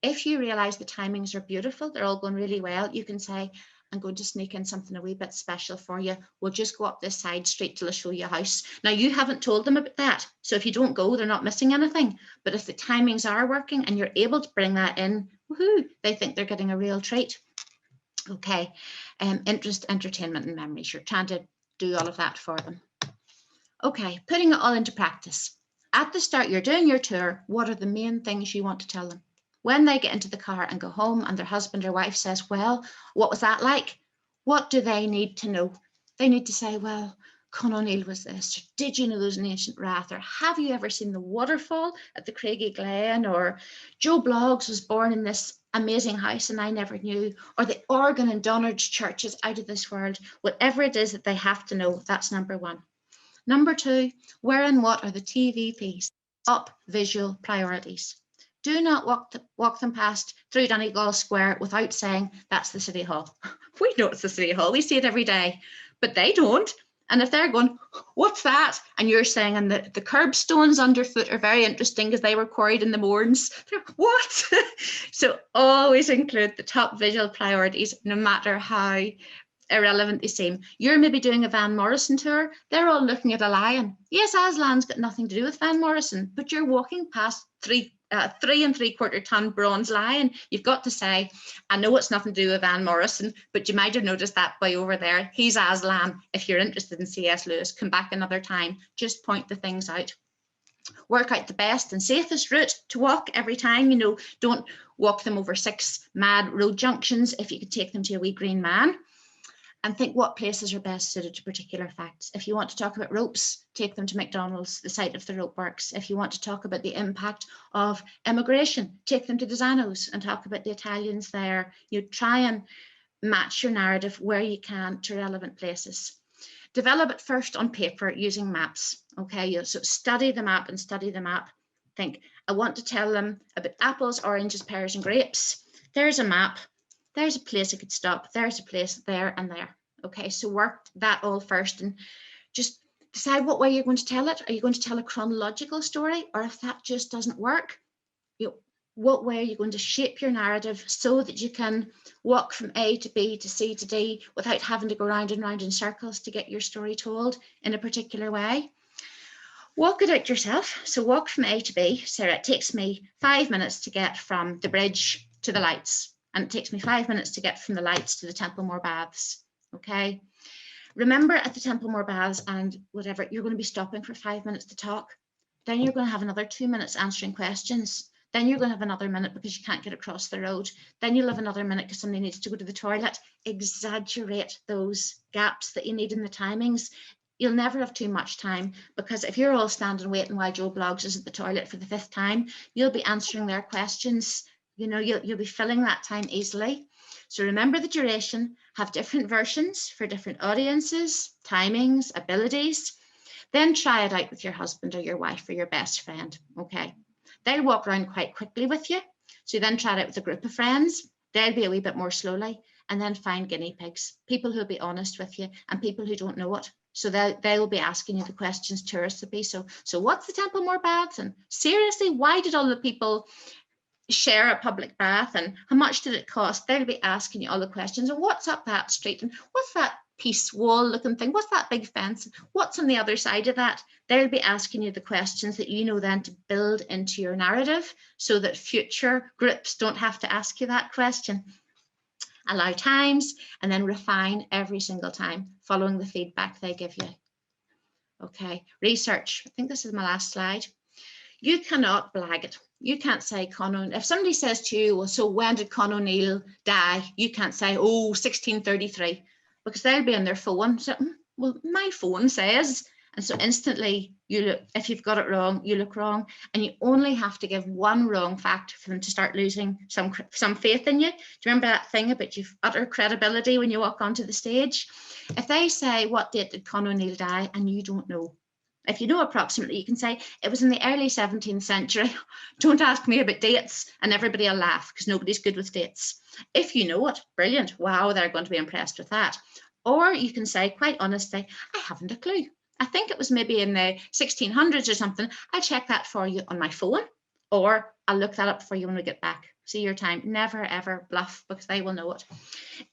If you realize the timings are beautiful, they're all going really well, you can say, I'm going to sneak in something a wee bit special for you. We'll just go up this side street till I show you a house. Now, you haven't told them about that. So if you don't go, they're not missing anything. But if the timings are working and you're able to bring that in, woohoo, they think they're getting a real treat. Okay, interest, entertainment and memories. You're trying to do all of that for them. Okay, putting it all into practice. At the start, you're doing your tour. What are the main things you want to tell them? When they get into the car and go home and their husband or wife says, well, what was that like? What do they need to know? They need to say, well, Con O'Neill was this, or did you know there was an ancient rath, or have you ever seen the waterfall at the Cregagh Glen, or Joe Bloggs was born in this amazing house and I never knew, or the organ in Donard's church is out of this world. Whatever it is that they have to know, that's number 1. Number 2, where and what are the TVPs? Top visual priorities. Do not walk them past through Donegal Square without saying that's the City Hall. We know it's the City Hall, we see it every day, but they don't. And if they're going, what's that? And you're saying, and the curbstones underfoot are very interesting because they were quarried in the Mourns. What? So always include the top visual priorities, no matter how irrelevant they seem. You're maybe doing a Van Morrison tour. They're all looking at a lion. Yes, Aslan's got nothing to do with Van Morrison, but you're walking past 3 3 3/4 ton bronze lion, you've got to say, I know it's nothing to do with Van Morrison, but you might have noticed that boy over there, he's Aslan. If you're interested in C.S. Lewis, come back another time. Just point the things out. Work out the best and safest route to walk every time. You know, don't walk them over 6 mad road junctions if you could take them to a wee green man. And think what places are best suited to particular facts. If you want to talk about ropes, take them to McDonald's, the site of the rope works. If you want to talk about the impact of immigration, take them to the Zanos and talk about the Italians there. You try and match your narrative where you can to relevant places. Develop it first on paper using maps. Okay, so study the map and study the map. Think, I want to tell them about apples, oranges, pears, and grapes. There's a map. There's a place I could stop. There's a place there and there. Okay, so work that all first and just decide what way you're going to tell it. Are you going to tell a chronological story? Or if that just doesn't work, what way are you going to shape your narrative so that you can walk from A to B to C to D without having to go round and round in circles to get your story told in a particular way? Walk it out yourself. So walk from A to B. Sarah, it takes me 5 minutes to get from the bridge to the lights. And it takes me 5 minutes to get from the lights to the Templemore Baths, okay? Remember at the Templemore Baths and whatever, you're going to be stopping for 5 minutes to talk. Then you're going to have another 2 minutes answering questions. Then you're going to have another minute because you can't get across the road. Then you'll have another minute because somebody needs to go to the toilet. Exaggerate those gaps that you need in the timings. You'll never have too much time because if you're all standing waiting while Joe Bloggs is at the toilet for the 5th time, you'll be answering their questions. You know, you'll be filling that time easily. So remember the duration, have different versions for different audiences, timings, abilities. Then try it out with your husband or your wife or your best friend, okay? They'll walk around quite quickly with you. So then try it out with a group of friends. They'll be a wee bit more slowly. And then find guinea pigs, people who'll be honest with you and people who don't know it. So they'll be asking you the questions tourists will be. So what's the Templemore Baths? And seriously, why did all the people share a public bath and how much did it cost? They'll be asking you all the questions. And what's up that street? And what's that piece wall looking thing? What's that big fence? What's on the other side of that? They'll be asking you the questions that you know then to build into your narrative so that future groups don't have to ask you that question. Allow times and then refine every single time following the feedback they give you. Okay, research. I think this is my last slide. You cannot blag it. You can't say Con, if somebody says to you, well, so when did Con O'Neill die? You can't say, oh, 1633, because they'll be on their phone. So, well, my phone says, and so instantly you look, if you've got it wrong, you look wrong, and you only have to give one wrong fact for them to start losing some faith in you. Do you remember that thing about your utter credibility when you walk onto the stage? If they say, what date did Con O'Neill die? And you don't know. If you know approximately, you can say it was in the early 17th century. Don't ask me about dates and everybody will laugh because nobody's good with dates. If you know it, brilliant. Wow, they're going to be impressed with that. Or you can say, quite honestly, I haven't a clue. I think it was maybe in the 1600s or something. I'll check that for you on my phone or I'll look that up for you when we get back. See your time. Never, ever bluff because they will know it.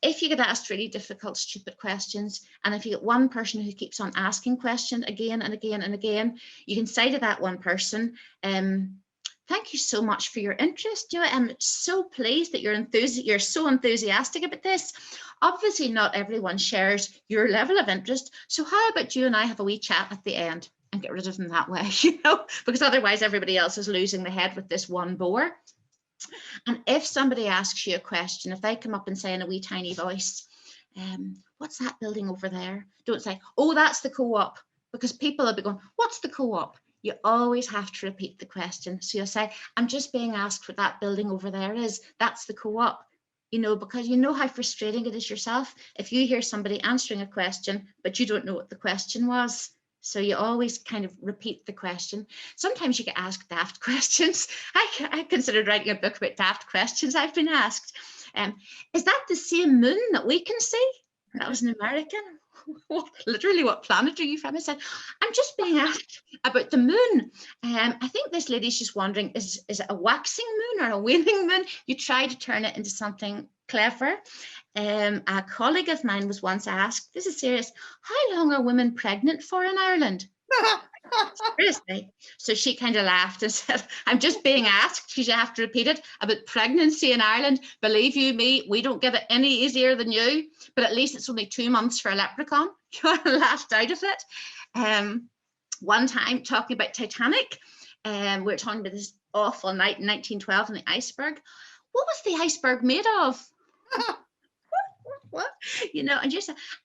If you get asked really difficult, stupid questions, and if you get one person who keeps on asking questions again and again and again, you can say to that one person, thank you so much for your interest. You know, I'm so pleased that you're so enthusiastic about this. Obviously, not everyone shares your level of interest. So how about you and I have a wee chat at the end and get rid of them that way, you know, because otherwise everybody else is losing the head with this one bore. And if somebody asks you a question, if they come up and say in a wee tiny voice, what's that building over there? Don't say, oh, that's the co-op, because people will be going, what's the co-op? You always have to repeat the question. So you'll say, I'm just being asked what that building over there is. That's the co-op, you know, because you know how frustrating it is yourself if you hear somebody answering a question, but you don't know what the question was. So you always kind of repeat the question. Sometimes you get asked daft questions. I considered writing a book about daft questions I've been asked. Is that the same moon that we can see? That was an American. Literally, what planet are you from? I said, I'm just being asked about the moon. I think this lady's just wondering, is it a waxing moon or a waning moon? You try to turn it into something clever. A colleague of mine was once asked, this is serious, how long are women pregnant for in Ireland? Seriously. So she kind of laughed and said, I'm just being asked, because you have to repeat it, about pregnancy in Ireland. Believe you me, we don't get it any easier than you, but at least it's only 2 months for a leprechaun. You laughed out of it. One time, talking about Titanic, we were talking about this awful night in 1912 on the iceberg. What was the iceberg made of? What? You know, and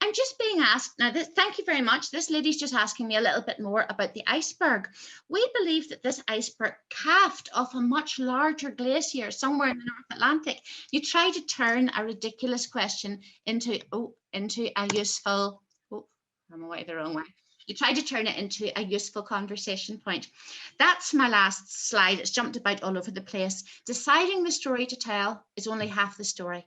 I'm just being asked now. Thank you very much. This lady's just asking me a little bit more about the iceberg. We believe that this iceberg calved off a much larger glacier somewhere in the North Atlantic. You try to turn a ridiculous question into a useful. Oh, I'm away the wrong way. You try to turn it into a useful conversation point. That's my last slide. It's jumped about all over the place. Deciding the story to tell is only half the story.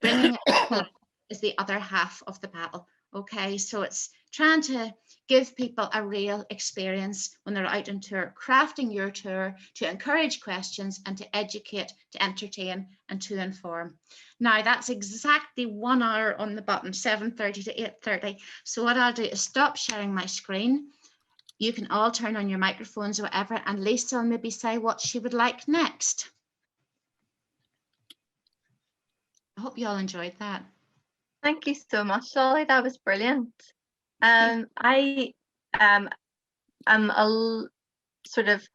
Bringing it to life is the other half of the battle. Okay, so it's trying to give people a real experience when they're out on tour, crafting your tour to encourage questions and to educate, to entertain and to inform. Now that's exactly 1 hour on the button, 7:30 to 8:30. So what I'll do is stop sharing my screen. You can all turn on your microphones or whatever, and Lisa will maybe say what she would like next. I hope you all enjoyed that. Thank you so much, Lolly. That was brilliant. I am sort of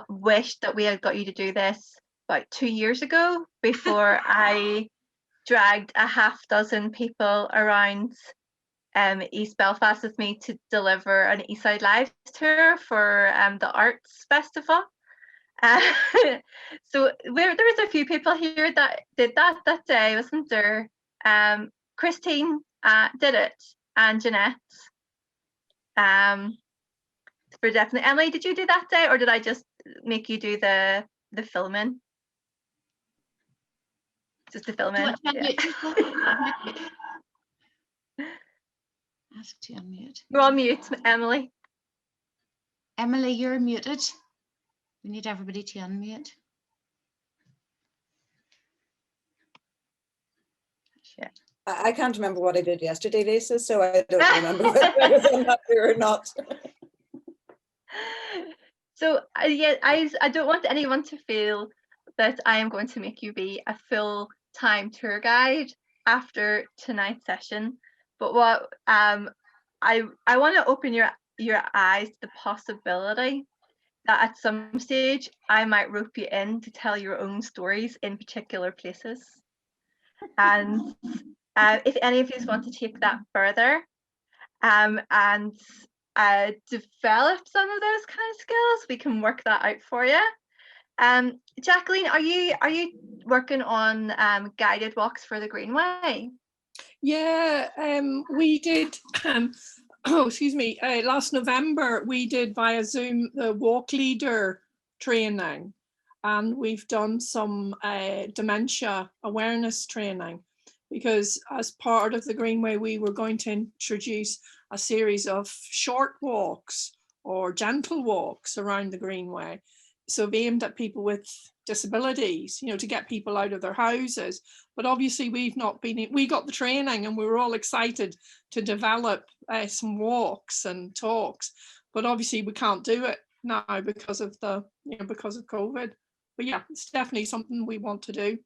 wished that we had got you to do this about 2 years ago, before I dragged a half dozen people around East Belfast with me to deliver an Eastside Live tour for the Arts Festival. So there was a few people here that did that day, wasn't there? Christine did it, and Jeanette. For definitely. Emily, did you do that day, or did I just make you do the filming? Just the filming. Yeah. Ask to unmute. You're on mute, Emily. Emily, you're muted. We need everybody to unmute. Yeah. I can't remember what I did yesterday, Lisa, so I don't remember whether I was on that tour or not. So yeah, I don't want anyone to feel that I am going to make you be a full-time tour guide after tonight's session. But what I want to open your eyes to the possibility that at some stage I might rope you in to tell your own stories in particular places. And if any of you want to take that further and develop some of those kind of skills, we can work that out for you. Jacqueline, are you working on guided walks for the Greenway? Yeah, we did. Excuse me. Last November, we did via Zoom the walk leader training, and we've done some dementia awareness training, because as part of the Greenway, we were going to introduce a series of short walks or gentle walks around the Greenway, so aimed at people with disabilities, you know, to get people out of their houses. But obviously we've not been, we got the training and we were all excited to develop some walks and talks, but obviously we can't do it now because of the, you know, because of COVID. But yeah, it's definitely something we want to do.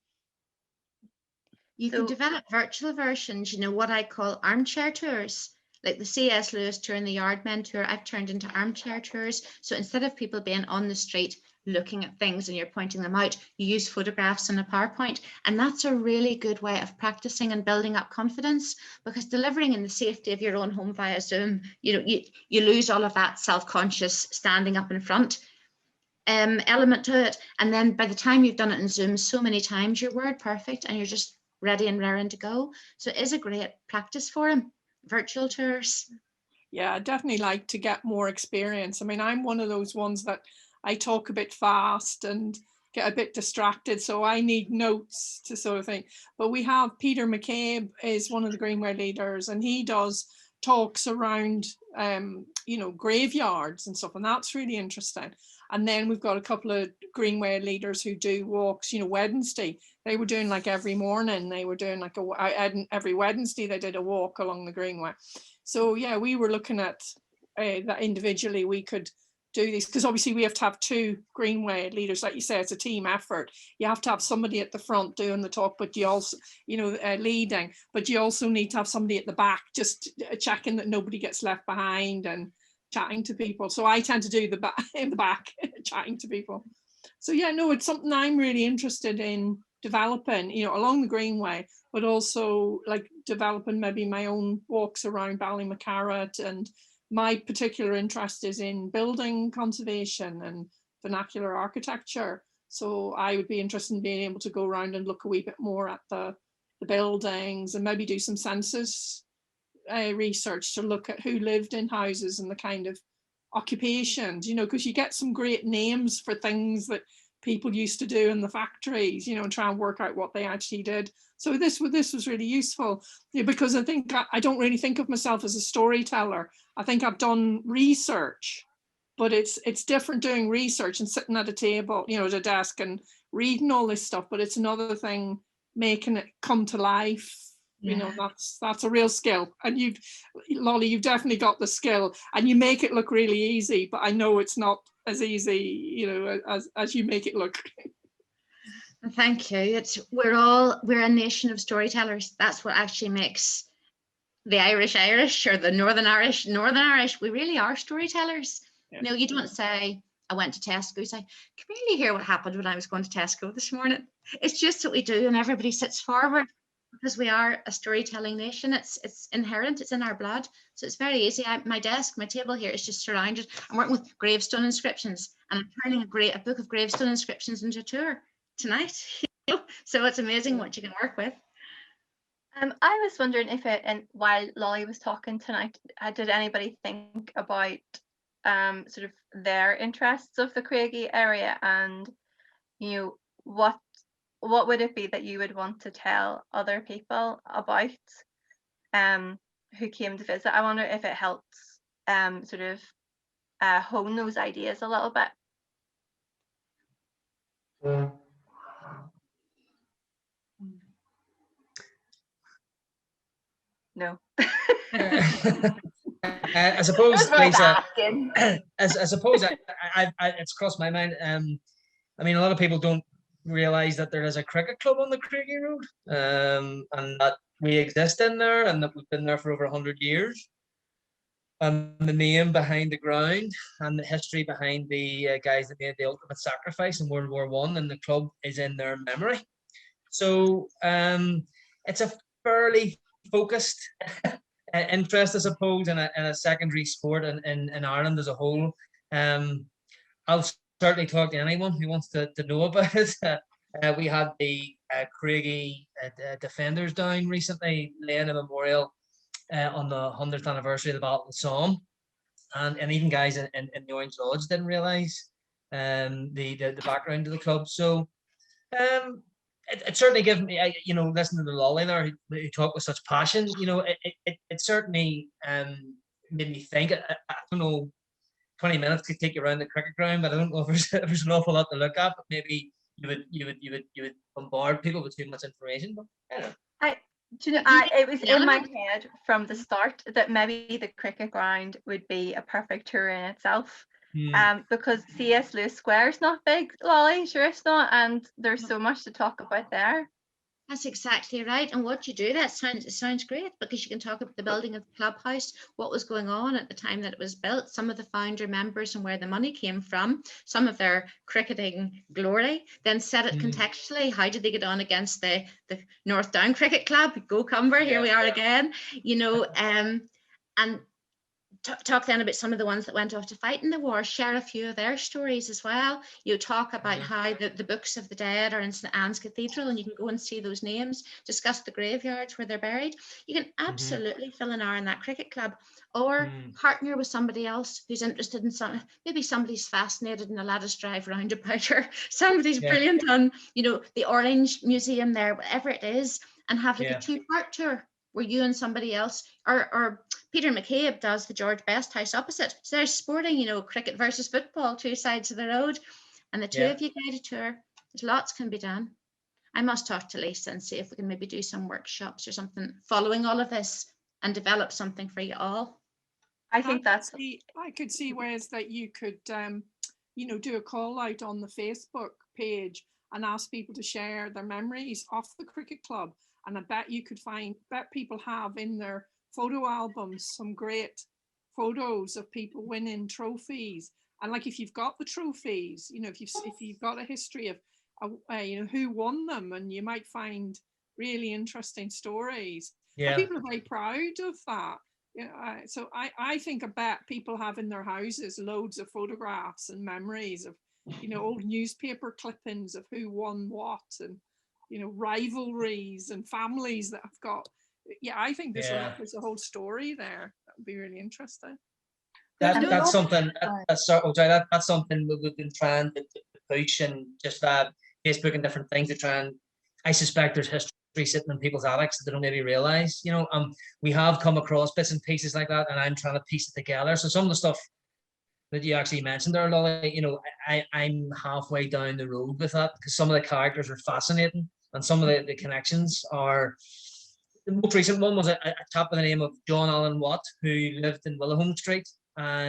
You can develop virtual versions, you know, what I call armchair tours, like the C.S. Lewis tour and the Yardmen tour. I've turned into armchair tours. So instead of people being on the street looking at things and you're pointing them out, you use photographs and a PowerPoint. And that's a really good way of practicing and building up confidence, because delivering in the safety of your own home via Zoom, you know, you lose all of that self-conscious standing up in front element to it. And then by the time you've done it in Zoom so many times, you're word perfect and you're just ready and raring to go. So it is a great practice for him, virtual tours. Yeah, I'd definitely like to get more experience. I mean, I'm one of those ones that I talk a bit fast and get a bit distracted, so I need notes to sort of think. But we have Peter McCabe is one of the Greenway leaders, and he does talks around, you know, graveyards and stuff, and that's really interesting. And then we've got a couple of Greenway leaders who do walks, you know, Wednesday. They were doing like every morning, they were doing like every Wednesday they did a walk along the Greenway. So yeah, we were looking at that individually we could do these, because obviously we have to have 2 Greenway leaders, like you say, it's a team effort. You have to have somebody at the front doing the talk, but you also, you know, leading, but you also need to have somebody at the back just checking that nobody gets left behind and chatting to people. So I tend to do the back in the back chatting to people. So yeah, no, it's something I'm really interested in developing, you know, along the Greenway, but also like developing maybe my own walks around Ballymacarrot. And my particular interest is in building conservation and vernacular architecture. So I would be interested in being able to go around and look a wee bit more at the buildings and maybe do some census research to look at who lived in houses and the kind of occupations, you know, because you get some great names for things that people used to do in the factories, you know, and try and work out what they actually did. So this was really useful, yeah, because I think I don't really think of myself as a storyteller. I think I've done research, but it's different doing research and sitting at a table, you know, at a desk and reading all this stuff. But it's another thing making it come to life. You know, that's a real skill. And Lolly, you've definitely got the skill, and you make it look really easy. But I know it's not as easy, you know, as you make it look. Thank you. We're a nation of storytellers. That's what actually makes the Irish Irish, or the Northern Irish Northern Irish. We really are storytellers. Yeah. No, you don't say, I went to Tesco. You say, can you really hear what happened when I was going to Tesco this morning? It's just what we do, and everybody sits forward because we are a storytelling nation. It's inherent, it's in our blood. So it's very easy. My desk, my table here is just surrounded. I'm working with gravestone inscriptions, and I'm turning a book of gravestone inscriptions into a tour tonight. So it's amazing what you can work with. I was wondering if and while Lolly was talking tonight, did anybody think about sort of their interests of the Cregagh area, and you know, what would it be that you would want to tell other people about who came to visit? I wonder if it helps sort of hone those ideas a little bit. No. I suppose, That's worth Lisa, asking. I suppose it's crossed my mind. I mean, a lot of people don't realise that there is a cricket club on the Cregagh Road, and that we exist in there, and that we've been there for over 100 years. And the name behind the ground and the history behind the guys that made the ultimate sacrifice in World War I, and the club is in their memory. So it's a fairly focused interest, I suppose, in a secondary sport in Ireland as a whole. I'll certainly talk to anyone who wants to know about it. We had the Cregagh defenders down recently, laying a memorial on the 100th anniversary of the Battle of the Somme, and even guys in the Orange Lodge didn't realise the background of the club. So it certainly gave me, you know, listening to Lolly there, who talked with such passion, you know, it certainly made me think. I don't know, 20 minutes could take you around the cricket ground, but I don't know if there's an awful lot to look at. But maybe you would bombard people with too much information. But I don't know. Do you know, it was in my head from the start that maybe the cricket ground would be a perfect tour in itself. Because C.S. Lewis Square is not big, Lolly, sure it's not, and there's so much to talk about there. That's exactly right. And what you do, it sounds great, because you can talk about the building of the clubhouse, what was going on at the time that it was built, some of the founder members and where the money came from, some of their cricketing glory, then set it contextually. How did they get on against the North Down Cricket Club? Go Cumber, here we are again, you know, and talk then about some of the ones that went off to fight in the war, share a few of their stories as well. You talk about how the books of the dead are in St. Anne's Cathedral, and you can go and see those names, discuss the graveyards where they're buried. You can absolutely fill an hour in that cricket club, or partner with somebody else who's interested in something. Maybe somebody's fascinated in a lattice drive roundabout, or somebody's brilliant on, you know, the Orange Museum there, whatever it is, and have like a 2-part tour where you and somebody else, or Peter McCabe does the George Best House opposite. So there's sporting, you know, cricket versus football, 2 sides of the road, and the two of you guide a tour. There's lots can be done. I must talk to Lisa and see if we can maybe do some workshops or something following all of this and develop something for you all. I think that's I could see ways that you could, you know, do a call out on the Facebook page and ask people to share their memories of the cricket club. And I bet you could bet people have in their photo albums some great photos of people winning trophies. And like, if you've got the trophies, you know, if you've got a history of, you know, who won them, and you might find really interesting stories. Yeah. And people are very proud of that. Yeah, so I think I bet people have in their houses loads of photographs and memories of, you know, old newspaper clippings of who won what, and, you know, rivalries and families that have got. Yeah, I think there's a whole story there. That would be really interesting. That's something. That's something we've been trying to push, and just Facebook and different things to try and. I suspect there's history sitting in people's attics that they don't maybe realize. You know, we have come across bits and pieces like that, and I'm trying to piece it together. So some of the stuff that you actually mentioned there, Lolly, you know, I'm halfway down the road with that, because some of the characters are fascinating, and some of the connections are. The most recent one was a chap by the name of John Allen Watt, who lived in Willowholme Street.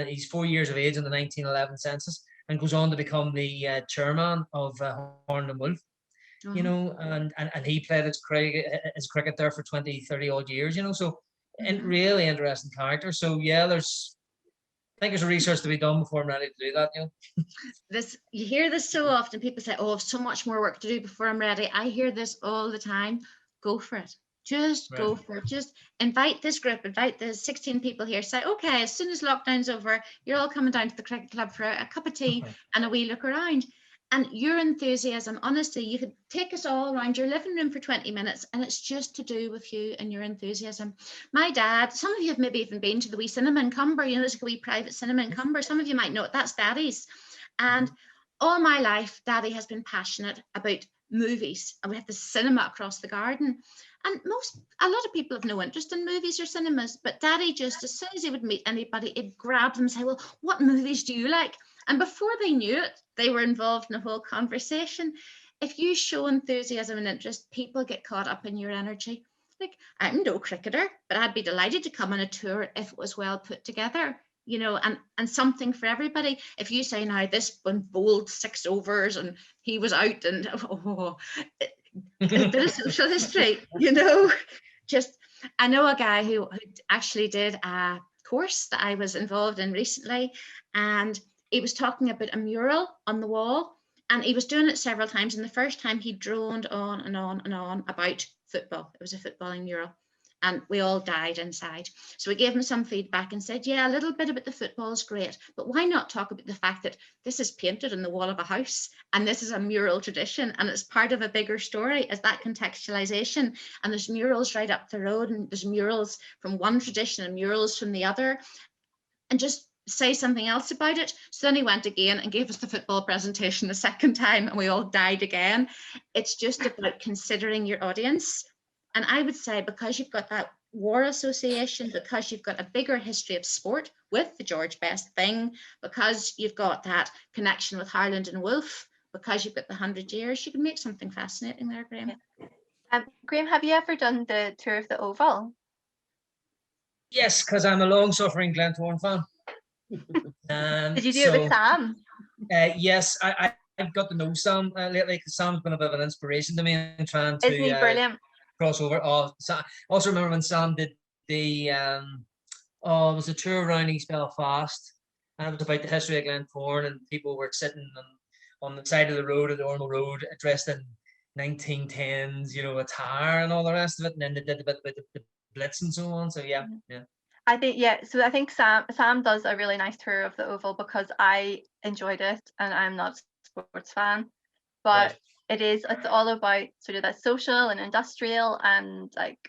He's 4 years of age in the 1911 census, and goes on to become the chairman of Horn and Wolf. You know, and he played his cricket there for 20, 30 odd years, you know, so and really interesting character. So yeah, I think there's a research to be done before I'm ready to do that, you know. You hear this so often. People say, oh, I've so much more work to do before I'm ready. I hear this all the time. Go for it. Just go for it. Just invite this group, invite the 16 people here. Say, okay, as soon as lockdown's over, you're all coming down to the cricket club for a cup of tea and a wee look around. And your enthusiasm, honestly, you could take us all around your living room for 20 minutes, and it's just to do with you and your enthusiasm. My dad, some of you have maybe even been to the wee cinema in Cumber, you know, there's like a wee private cinema in Cumber. Some of you might know it, that's Daddy's. And all my life, Daddy has been passionate about movies, and we have the cinema across the garden. And a lot of people have no interest in movies or cinemas, but Daddy, just as soon as he would meet anybody, he'd grab them and say, well, what movies do you like? And before they knew it, they were involved in a whole conversation. If you show enthusiasm and interest, people get caught up in your energy. Like, I'm no cricketer, but I'd be delighted to come on a tour if it was well put together, you know, and something for everybody. If you say, now this one bowled 6 overs and he was out, and a bit of social history, you know. Just, I know a guy who actually did a course that I was involved in recently, and he was talking about a mural on the wall, and he was doing it several times. And the first time he droned on and on and on about football. It was a footballing mural, and we all died inside. So we gave him some feedback and said, yeah, a little bit about the football is great, but why not talk about the fact that this is painted on the wall of a house, and this is a mural tradition, and it's part of a bigger story as that contextualization. And there's murals right up the road, and there's murals from one tradition and murals from the other, and just say something else about it. So then he went again and gave us the football presentation the second time, and we all died again. It's just about considering your audience. And I would say, because you've got that war association, because you've got a bigger history of sport with the George Best thing, because you've got that connection with Harland and Wolff, because you've got the 100 years, you can make something fascinating there, Graham. Graham, have you ever done the tour of the Oval? Yes, because I'm a long-suffering Glentoran fan. Did you do it with Sam? Yes, I've got to know Sam lately, because Sam's been a bit of an inspiration to me in trying to Isn't he brilliant? cross over. Oh, I also remember when Sam did the it was a tour around East Belfast, and it was about the history of Glentoran, and people were sitting on the side of the road, at the Ormo Road, dressed in 1910s, you know, attire and all the rest of it, and then they did a bit about the Blitz and so on. So yeah. I think Sam does a really nice tour of the Oval, because I enjoyed it, and I'm not a sports fan, but it's all about sort of that social and industrial and like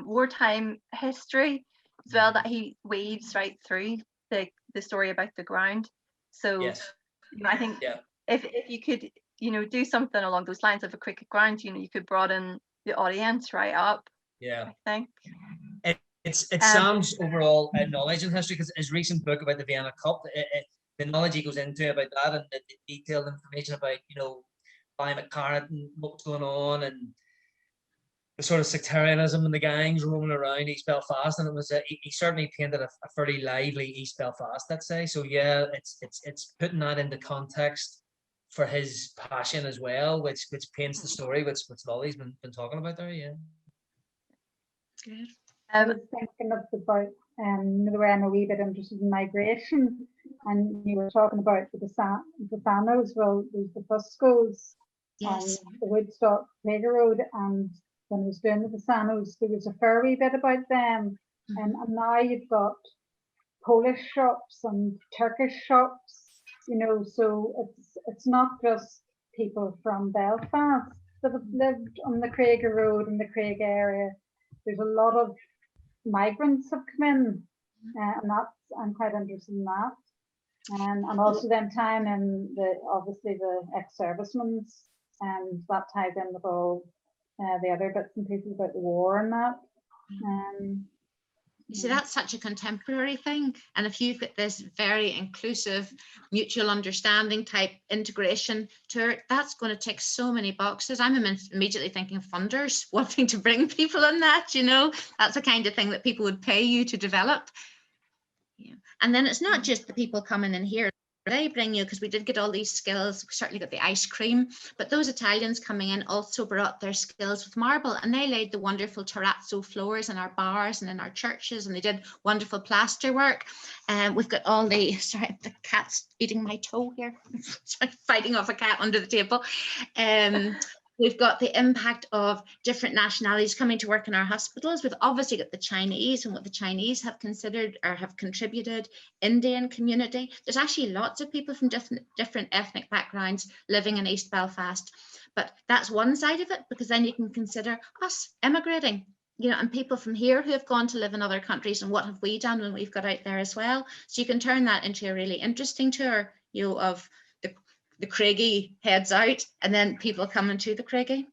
wartime history as well, that he weaves right through the story about the ground. So you know, I think if you could, you know, do something along those lines of a cricket ground, you know, you could broaden the audience right up. I think it's Sam's overall knowledge in history, because his recent book about the Vienna Cup, the knowledge he goes into about that, and the detailed information about, you know, Barry McCarran and what's going on, and sort of sectarianism and the gangs roaming around East Belfast, and it was he certainly painted a fairly lively East Belfast, let's say. So yeah, it's putting that into context for his passion as well, which paints the story which Lolly's been talking about there. Yeah. Good. I was thinking about the way I'm a wee bit interested in migration, and you were talking about the Basanos. Well, there's the Fuscos on Yes. the Woodstock Cregagh Road, and when I was doing the Basanos, there was a fair wee bit about them, and now you've got Polish shops and Turkish shops, you know, so it's not just people from Belfast that have lived on the Cregagh Road in the Cregagh area. There's a lot of migrants have come in, and I'm quite interested in that. And also then tying in obviously the ex-servicemen, and that ties in with all the other bits and pieces about the war and that. You see, that's such a contemporary thing. And if you've got this very inclusive, mutual understanding type integration tour, that's going to tick so many boxes. I'm immediately thinking funders wanting to bring people in that, you know, that's the kind of thing that people would pay you to develop. Yeah. And then it's not just the people coming in here. They bring you, because we did get all these skills, we certainly got the ice cream, but those Italians coming in also brought their skills with marble, and they laid the wonderful terrazzo floors in our bars and in our churches, and they did wonderful plaster work. And we've got all the, sorry, the cat's eating my toe here, fighting off a cat under the table. We've got the impact of different nationalities coming to work in our hospitals. We've obviously got the Chinese and what the Chinese have considered or have contributed, Indian community. There's actually lots of people from different ethnic backgrounds living in East Belfast. But that's one side of it, because then you can consider us emigrating, you know, and people from here who have gone to live in other countries, and what have we done when we've got out there as well. So you can turn that into a really interesting tour, you know, of the Cregagh heads out, and then people coming to the Cregagh.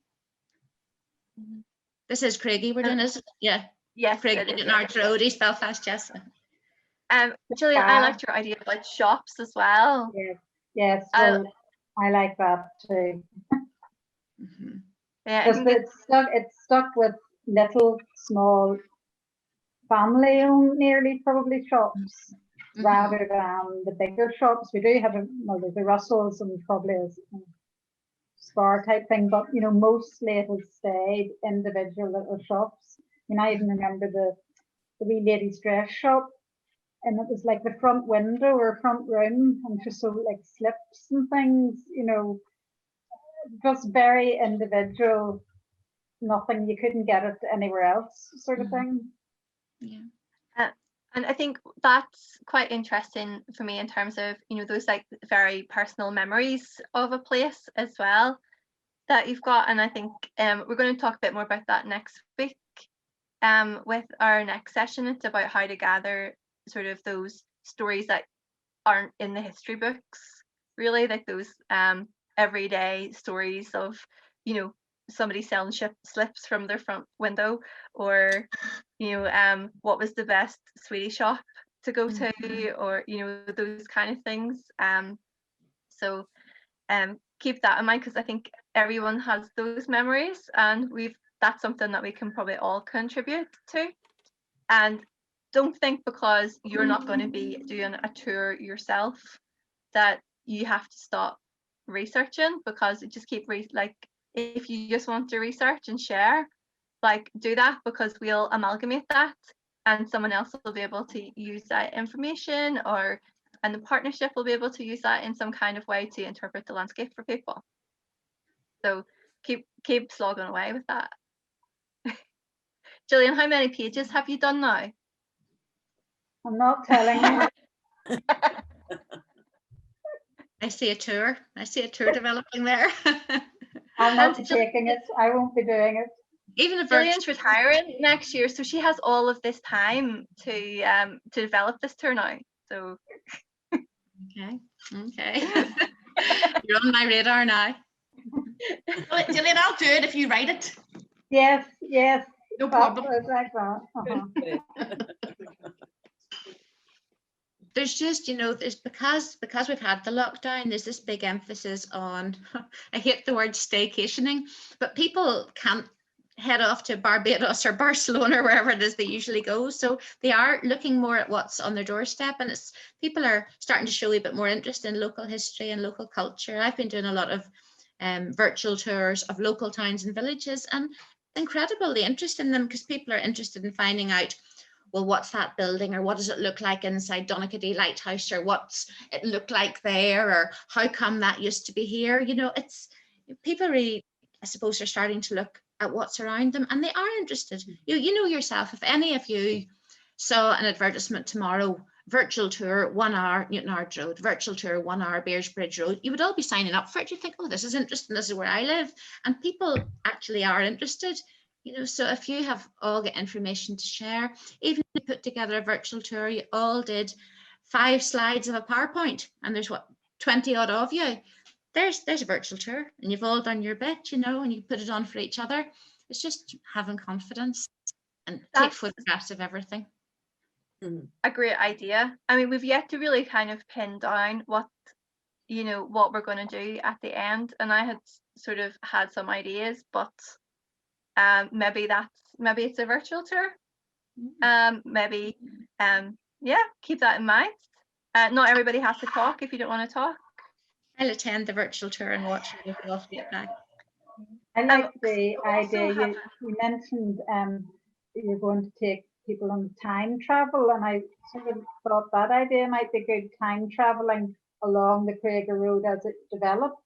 This is Cregagh we're doing, isn't it? Yeah. Yes. Cregagh in our Road, East Belfast, yes. Gillian, I liked your idea about shops as well. Yes, well, I like that too. Yeah, because it's stuck with little small family-owned nearly probably shops. Rather than the bigger shops. We do have there's the Russells and probably a Spar type thing, but you know, mostly it has stayed individual little shops. I mean, I even remember the wee lady's dress shop, and it was like the front window or front room, and just so like slips and things, you know, just very individual, nothing, you couldn't get it anywhere else sort of thing. Yeah. And I think that's quite interesting for me in terms of, you know, those like very personal memories of a place as well that you've got. And I think we're going to talk a bit more about that next week with our next session. It's about how to gather sort of those stories that aren't in the history books, really, like those everyday stories of, you know, somebody selling slips from their front window, or you know, what was the best sweetie shop to go to, or you know, those kind of things. So keep that in mind, because I think everyone has those memories, and that's something that we can probably all contribute to. And don't think because you're not going to be doing a tour yourself that you have to stop researching, because it just like if you just want to research and share, like do that, because we'll amalgamate that and someone else will be able to use that information, and the partnership will be able to use that in some kind of way to interpret the landscape for people. So keep slogging away with that. Gillian, how many pages have you done now? I'm not telling you. I see a tour developing there. I'm not taking it. I won't be doing it. Even if Gillian's retiring next year, so she has all of this time to develop this tour now. So okay. You're on my radar now. Gillian, I'll do it if you write it. Yes. No problem. Like that. There's just, you know, there's because we've had the lockdown, there's this big emphasis on, I hate the word staycationing, but people can't head off to Barbados or Barcelona or wherever it is they usually go. So they are looking more at what's on their doorstep, and it's people are starting to show a bit more interest in local history and local culture. I've been doing a lot of virtual tours of local towns and villages, and incredible the interest in them, because people are interested in finding out, well, what's that building, or what does it look like inside Donaghadee Lighthouse, or what's it look like there, or how come that used to be here. You know, it's people really, I suppose, are starting to look at what's around them, and they are interested. You know yourself, if any of you saw an advertisement tomorrow, virtual tour 1 hour Newtonards Road, virtual tour 1 hour Bearsbridge Road, you would all be signing up for it. You think, oh, this is interesting, this is where I live, and people actually are interested. You know, so if you have all got information to share, even if you put together a virtual tour, you all did 5 slides of a PowerPoint, and there's what, 20 odd of you. There's a virtual tour, and you've all done your bit, you know, and you put it on for each other. It's just having confidence and take photographs of everything. A great idea. I mean, we've yet to really kind of pin down what, you know, what we're going to do at the end, and I had sort of had some ideas, but maybe it's a virtual tour. Maybe yeah, keep that in mind. Not everybody has to talk if you don't want to talk. I'll attend the virtual tour and watch it off get back. I like the idea you mentioned. You're going to take people on time travel, and I sort of thought that idea might be good, time traveling along the Cregagh Road as it developed.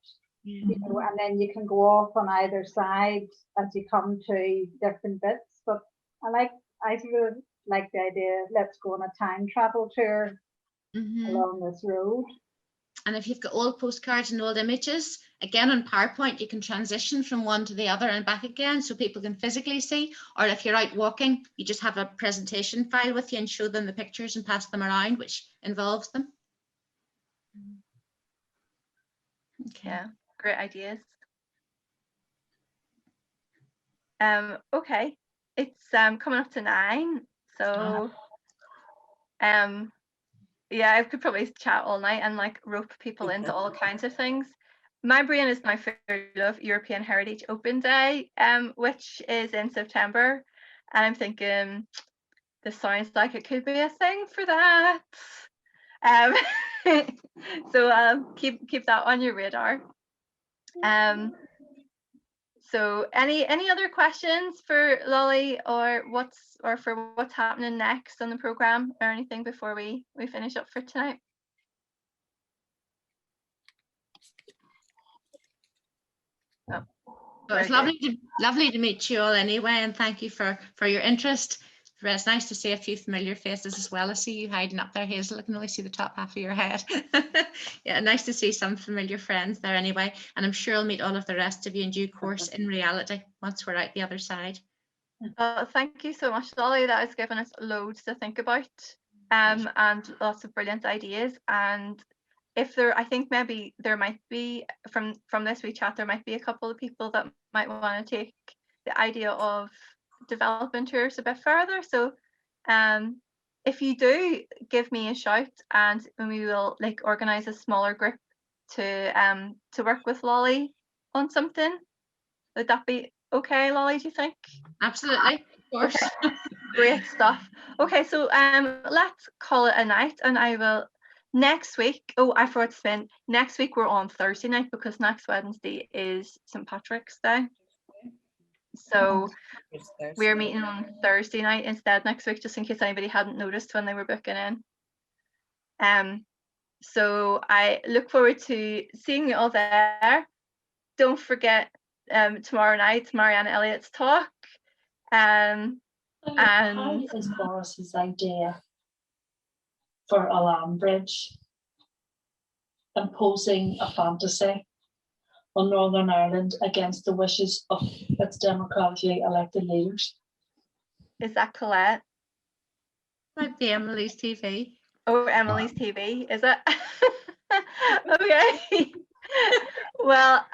You know, and then you can go off on either side as you come to different bits. But I sort of like the idea, let's go on a time travel tour along this road. And if you've got old postcards and old images, again on PowerPoint, you can transition from one to the other and back again so people can physically see. Or if you're out walking, you just have a presentation file with you and show them the pictures and pass them around, which involves them. Okay. Yeah, great ideas. Okay, it's coming up to 9, so yeah, I could probably chat all night and like rope people into all kinds of things. My brain is now full of European Heritage Open Day, which is in September, and I'm thinking this sounds like it could be a thing for that. So keep that on your radar. So any other questions for Lolly, or for what's happening next on the program, or anything before we finish up for tonight? Oh, well, it's lovely to meet you all anyway, and thank you for your interest. It's nice to see a few familiar faces as well. I see you hiding up there, Hazel. I can only see the top half of your head. Yeah, nice to see some familiar friends there anyway. And I'm sure I'll meet all of the rest of you in due course in reality once we're out the other side. Thank you so much, Lolly. That has given us loads to think about, and lots of brilliant ideas. And I think maybe there might be from this wee chat, there might be a couple of people that might want to take the idea of developing tours a bit further. So if you do, give me a shout, and we will like organize a smaller group to work with Lolly on something. Would that be okay, Lolly, do you think? Absolutely, of course. Okay. Great stuff. Okay, so let's call it a night, and I will next week. Oh, I forgot to spend next week. We're on Thursday night because next Wednesday is St. Patrick's Day. So we're meeting on Thursday night instead next week, just in case anybody hadn't noticed when they were booking in. So I look forward to seeing you all there. Don't forget tomorrow night, Marianne Elliott's talk. And how is Boris's idea for a land bridge imposing a fantasy on Northern Ireland against the wishes of its democratically elected leaders? Is that Colette? Might be Emily's TV. Oh, Emily's TV, is it? Okay. Well,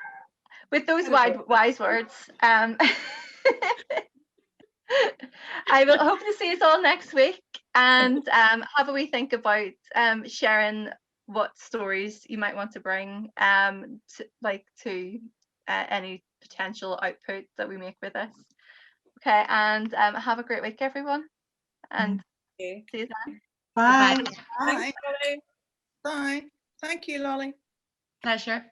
with those wise words, I will hope to see us all next week, and have a wee think about sharing what stories you might want to bring to any potential output that we make with this. Okay, and have a great week, everyone. And Okay. see you then. Bye. Goodbye. Bye. Bye. Thank you, Lolly. Pleasure.